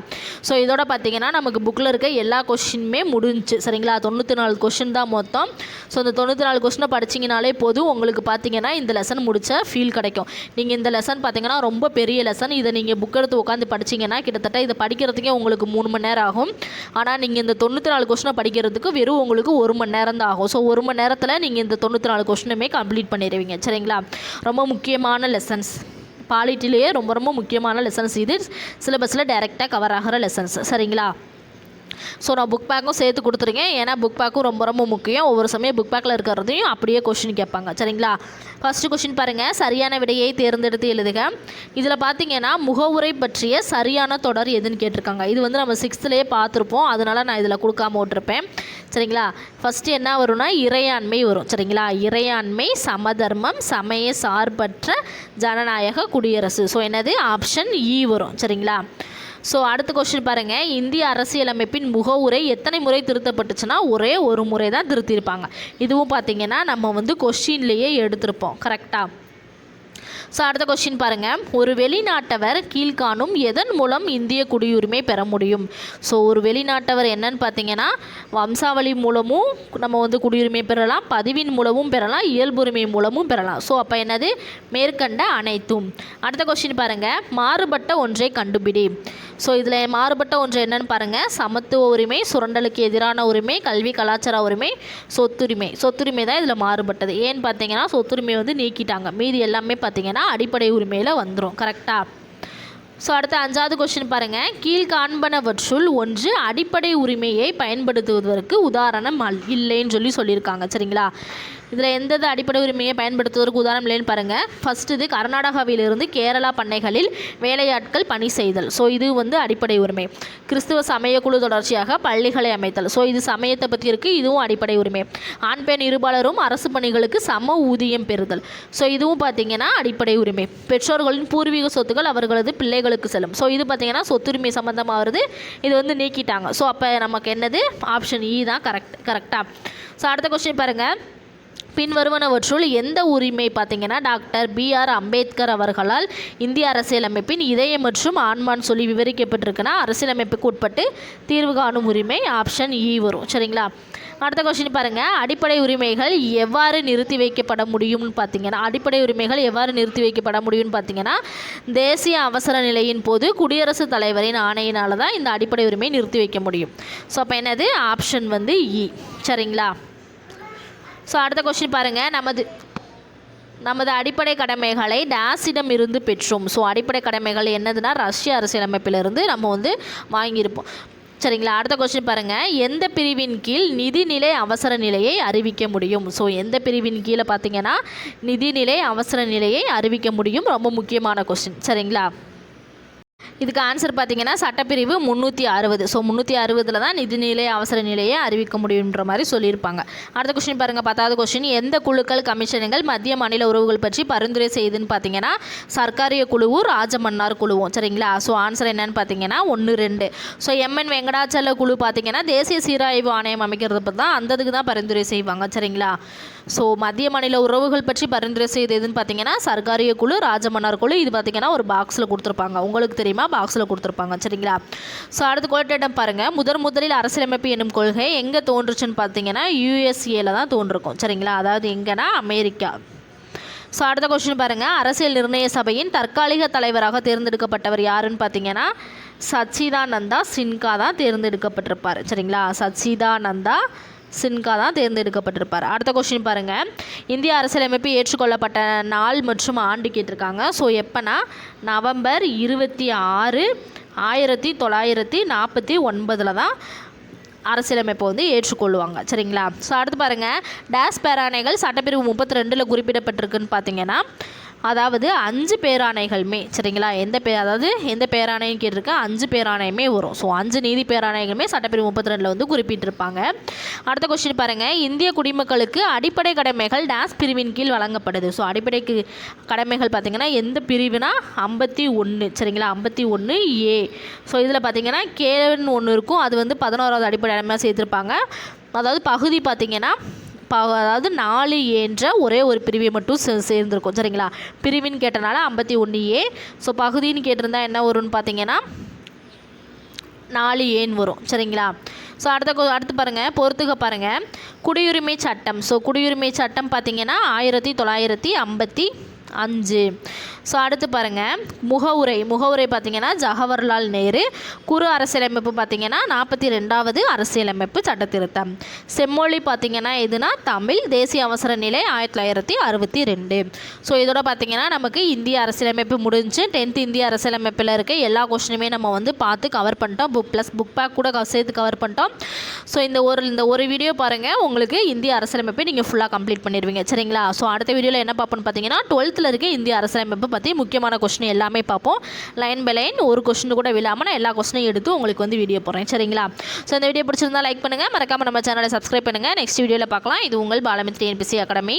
ஸோ இதோட பார்த்தீங்கன்னா நமக்கு புக்கில் இருக்க எல்லா கொஸ்டினுமே முடிஞ்சு. சரிங்களா. 94 கொஸ்டின் தான் மொத்தம். ஸோ இந்த 94 கொஸ்டினை படிச்சிங்கனாலே போதும், உங்களுக்கு பார்த்தீங்கன்னா இந்த லெசன் முடிச்ச ஃபீல் கிடைக்கும். நீங்கள் இந்த லெசன் பார்த்தீங்கன்னா ரொம்ப பெரிய லெசன். இதை நீங்கள் புக் எடுத்து உட்காந்து படிச்சிங்கன்னா கிட்டத்தட்ட இதை படிக்கிறதுக்கே உங்களுக்கு 3 மணி நேரம் ஆகும். ஆனால் நீங்கள் இந்த 94 கொஸ்டினை படிக்கிறதுக்கு வெறும் உங்களுக்கு 1 மணி நேரம் தான் ஆகும். ஸோ 1 மணி நேரத்தில் நீங்கள் இந்த 94 கொஸ்டினுமே கம்ப்ளீட் பண்ணிடுவீங்க. சரிங்களா. ரொம்ப முக்கியமான லெசன்ஸ், பாலிட்டிலேயே ரொம்ப ரொம்ப முக்கியமான லெசன்ஸ். இது சிலபஸில் டைரெக்டாக கவர் ஆகிற லெசன்ஸ். சரிங்களா. ஸோ நான் புக் பேக்கும் சேர்த்து கொடுத்துருக்கேன். ஏன்னா புக் பேக்கும் ரொம்ப ரொம்ப முக்கியம். ஒவ்வொரு சமயம் புக் பேக்கில் இருக்கிறதையும் அப்படியே கொஸ்டின் கேட்பாங்க. சரிங்களா. ஃபஸ்ட்டு கொஸ்டின் பாருங்கள், சரியான விடையை தேர்ந்தெடுத்து எழுதுக. இதில் பார்த்தீங்கன்னா முகவுரை பற்றிய சரியான தொடர் எதுன்னு கேட்டிருக்காங்க. இது வந்து நம்ம 6th பார்த்துருப்போம், அதனால் நான் இதில் கொடுக்காம விட்டுருப்பேன். சரிங்களா. ஃபஸ்ட்டு என்ன வரும்னா இறையாண்மை வரும். சரிங்களா. இறையாண்மை, சமதர்மம், சமய சார்பற்ற ஜனநாயக குடியரசு. ஸோ என்னது ஆப்ஷன் இ வரும். சரிங்களா. ஸோ அடுத்த கொஸ்டின் பாருங்கள், இந்திய அரசியலமைப்பின் முகவுரை எத்தனை முறை திருத்தப்பட்டுச்சுன்னா ஒரே ஒரு முறை தான் திருத்தியிருப்பாங்க. இதுவும் பார்த்திங்கன்னா நம்ம வந்து கொஸ்டின்லேயே எடுத்திருப்போம். கரெக்டாக. ஸோ அடுத்த கொஸ்டின் பாருங்கள், ஒரு வெளிநாட்டவர் கீழ்காணும் எதன் மூலம் இந்திய குடியுரிமை பெற முடியும்? ஸோ ஒரு வெளிநாட்டவர் என்னன்னு பார்த்தீங்கன்னா வம்சாவளி மூலமும் நம்ம வந்து குடியுரிமை பெறலாம், பதிவின் மூலமும் பெறலாம், இயல்புரிமை மூலமும் பெறலாம். ஸோ அப்போ என்னது மேற்கண்ட அனைத்தும். அடுத்த கொஸ்டின் பாருங்கள், மாறுபட்ட ஒன்றை கண்டுபிடி. ஸோ இதில் மாறுபட்ட ஒன்று என்னன்னு பாருங்கள், சமத்துவ உரிமை, சுரண்டலுக்கு எதிரான உரிமை, கல்வி கலாச்சார உரிமை, சொத்துரிமை. சொத்துரிமை தான் இதில் மாறுபட்டது. ஏன்னு பார்த்தீங்கன்னா சொத்துரிமை வந்து நீக்கிட்டாங்க. மீதி எல்லாமே பார்த்தீங்கன்னா அடிப்படை உரிமையில் வந்துடும். கரெக்டாக. ஸோ அடுத்த 5வது கொஸ்டின் பாருங்கள், கீழ்காண்பனவற்றுள் ஒன்று அடிப்படை உரிமையை பயன்படுத்துவதற்கு உதாரணம் இல்லைன்னு சொல்லியிருக்காங்க. சரிங்களா. இதில் எந்தது அடிப்படை உரிமையை பயன்படுத்துவதற்கு உதாரணம் இல்லைன்னு பாருங்கள். ஃபஸ்ட்டு இது கர்நாடகாவிலிருந்து கேரளா பண்ணைகளில் வேலையாட்கள் பணி செய்தல். ஸோ இது வந்து அடிப்படை உரிமை. கிறிஸ்துவ சமயக்குழு தொடர்ச்சியாக பள்ளிகளை அமைத்தல். ஸோ இது சமயத்தை பற்றி இருக்குது, இதுவும் அடிப்படை உரிமை. ஆண் பெண் இருபாலரும் அரசு பணிகளுக்கு சம ஊதியம் பெறுதல். ஸோ இதுவும் பார்த்திங்கன்னா அடிப்படை உரிமை. பெற்றோர்களின் பூர்வீக சொத்துக்கள் அவர்களது பிள்ளைகளுக்கு செல்லும். ஸோ இது பார்த்திங்கன்னா சொத்துரிமை சம்மந்தமாக வருது, இது வந்து நீக்கிட்டாங்க. ஸோ அப்போ நமக்கு என்னது ஆப்ஷன் இ தான் கரெக்டாக. ஸோ அடுத்த கொஸ்டின் பாருங்கள், பின்வருவனவற்றுள் எந்த உரிமை பார்த்தீங்கன்னா டாக்டர் B.R. அம்பேத்கர் அவர்களால் இந்திய அரசியலமைப்பின் இதயம் மற்றும் ஆன்மான்னு சொல்லி விவரிக்கப்பட்டிருக்குன்னா அரசியலமைப்புக்கு உட்பட்டு தீர்வு காணும் உரிமை ஆப்ஷன் இ வரும். சரிங்களா. அடுத்த கொஸ்டின் பாருங்கள், அடிப்படை உரிமைகள் எவ்வாறு நிறுத்தி வைக்கப்பட முடியும்னு பார்த்தீங்கன்னா தேசிய அவசர நிலையின் போது குடியரசுத் தலைவரின் ஆணையினால தான் இந்த அடிப்படை உரிமையை நிறுத்தி வைக்க முடியும். ஸோ அப்போ என்னது ஆப்ஷன் வந்து இ. சரிங்களா. ஸோ அடுத்த கொஸ்டின் பாருங்கள், நமது அடிப்படை கடமைகளை டேஸிடம் இருந்து பெற்றோம். ஸோ அடிப்படை கடமைகள் என்னதுன்னா ரஷ்ய அரசியலமைப்பிலிருந்து நம்ம வந்து வாங்கியிருப்போம். சரிங்களா. அடுத்த கொஸ்டின் பாருங்கள், எந்த பிரிவின் கீழ் நிதிநிலை அவசர நிலையை அறிவிக்க முடியும்? ஸோ எந்த பிரிவின் கீழே பார்த்தீங்கன்னா நிதிநிலை அவசர நிலையை அறிவிக்க முடியும். ரொம்ப முக்கியமான கொஸ்டின். சரிங்களா. இதுக்கு ஆன்சர் பார்த்தீங்கன்னா சட்டப்பிரிவு 360. ஸோ 360 தான் நிதிநிலை அவசர நிலையை அறிவிக்க முடியுன்ற மாதிரி சொல்லியிருப்பாங்க. அடுத்த கொஸ்டின் பாருங்கள், 10வது கொஸ்டின், எந்த குழுக்கள் கமிஷன்கள் மத்திய மாநில உறவுகள் பற்றி பரிந்துரை செய்யுதுன்னு பார்த்தீங்கன்னா சர்க்காரிய குழுவும் ராஜமன்னார் குழுவும். சரிங்களா. ஸோ ஆன்சர் என்னன்னு பார்த்தீங்கன்னா 1, 2. ஸோ எம்என் வெங்கடாச்சல குழு பார்த்தீங்கன்னா தேசிய சீராய்வு ஆணையம் அமைக்கிறது பற்றி தான் அந்ததுக்கு தான் பரிந்துரை செய்வாங்க. சரிங்களா. ஸோ மத்திய மாநில உறவுகள் பற்றி பரிந்துரை செய்து எதுன்னு பார்த்தீங்கன்னா சர்க்காரிய குழு, ராஜமன்னார் குழு. இது பார்த்தீங்கன்னா ஒரு பாக்ஸில் கொடுத்துருப்பாங்க, உங்களுக்கு தெரியுமா, பாக்ஸில் கொடுத்துருப்பாங்க. சரிங்களா. ஸோ அடுத்து குவாலிட்டேட்டம் பாருங்கள், முதலில் அரசியலமைப்பு என்னும் கொள்கை எங்கே தோன்றுச்சுன்னு பார்த்தீங்கன்னா USA தான் தோன்றிருக்கும். சரிங்களா. அதாவது எங்கன்னா அமெரிக்கா. ஸோ அடுத்த கொஸ்டின் பாருங்கள், அரசியல் நிர்ணய சபையின் தற்காலிக தலைவராக தேர்ந்தெடுக்கப்பட்டவர் யாருன்னு பார்த்தீங்கன்னா சச்சிதானந்தா சின்ஹா தான் தேர்ந்தெடுக்கப்பட்டிருப்பார். சரிங்களா. சச்சிதானந்தா சின்ஹா தான் தேர்ந்தெடுக்கப்பட்டிருப்பார். அடுத்த கொஸ்டின் பாருங்கள், இந்திய அரசியலமைப்பு ஏற்றுக்கொள்ளப்பட்ட நாள் மற்றும் ஆண்டு கேட்டிருக்காங்க. ஸோ எப்போனா நவம்பர் 26, 1949 தான் அரசியலமைப்பை வந்து ஏற்றுக்கொள்ளுவாங்க. சரிங்களா. ஸோ அடுத்து பாருங்கள், டேஸ் பேராணைகள் சட்டப்பிரிவு 32 குறிப்பிடப்பட்டிருக்குன்னு பார்த்தீங்கன்னா அதாவது 5 பேராணைகளுமே சரிங்களா, எந்த பேராணைன்னு கேட்டிருக்க 5 பேராணையுமே வரும். ஸோ 5 நீதி பேராணைகளுமே சட்டப்பிரிவு 32 வந்து குறிப்பிட்டிருப்பாங்க. அடுத்த கொஸ்டின் பாருங்கள், இந்திய குடிமக்களுக்கு அடிப்படை கடமைகள் டேஸ் பிரிவின் கீழ் வழங்கப்படுது. ஸோ அடிப்படை கடமைகள் பார்த்திங்கன்னா எந்த பிரிவுனா 51 சரிங்களா, 51A. ஸோ இதில் பார்த்திங்கன்னா கேன்னு ஒன்று இருக்கும், அது வந்து 11வது அடிப்படை கடமையாக சேர்த்துருப்பாங்க. அதாவது பகுதி பார்த்திங்கன்னா அதாவது 4 என்ற ஒரே ஒரு பிரிவை மட்டும் சேர்ந்துருக்கும் சரிங்களா. பிரிவின்னு கேட்டனால 51A. ஸோ பகுதின்னு கேட்டிருந்தா என்ன வரும்னு பார்த்தீங்கன்னா 4Aன்னு வரும் சரிங்களா. ஸோ அடுத்து பாருங்கள், பொறுத்துக்க பாருங்கள், குடியுரிமை சட்டம். ஸோ குடியுரிமை சட்டம் பார்த்திங்கன்னா 1955. ஸோ அடுத்து பாருங்கள், முகவுரை பார்த்திங்கன்னா ஜவஹர்லால் நேரு. குறு அரசியலமைப்பு பார்த்திங்கன்னா 42வது அரசியலமைப்பு சட்ட திருத்தம். செம்மொழி பார்த்திங்கன்னா எதுனா தமிழ். தேசிய அவசர நிலை 1962. ஸோ இதோட பார்த்திங்கன்னா நமக்கு இந்திய அரசியலமைப்பு முடிஞ்சு. 10th இந்திய அரசியலமைப்பில் இருக்க எல்லா கொஸ்டினுமே நம்ம வந்து பார்த்து கவர் பண்ணிட்டோம். புக் பேக் கூட சேர்த்து கவர் பண்ணிட்டோம். ஸோ இந்த ஒரு வீடியோ பாருங்கள், உங்களுக்கு இந்திய அரசியலமைப்பை நீங்கள் ஃபுல்லாக கம்ப்ளீட் பண்ணிடுவீங்க சரிங்களா. ஸோ அடுத்த வீடியோவில் என்ன பார்ப்போம்னு பார்த்தீங்கன்னா 12th இருக்க இந்திய அரசியலமைப்பை பற்றி முக்கியமான கொஸ்டின் எல்லாமே பார்ப்போம். லைன் பை லைன் ஒரு கொஸ்டின் கூட விழாமல் நான் எல்லா கொஸ்டினையும் எடுத்து உங்களுக்கு வந்து வீடியோ போடுறேன் சரிங்களா. ஸோ இந்த வீடியோ பிடிச்சிருந்தா லைக் பண்ணுங்கள், மறக்காமல் நம்ம சேனலை சப்ஸ்கிரைப் பண்ணுங்கள். நெக்ஸ்ட் வீடியோவில் பார்க்கலாம். இது உங்கள் பாலமித்ரி NPC அகாடமி.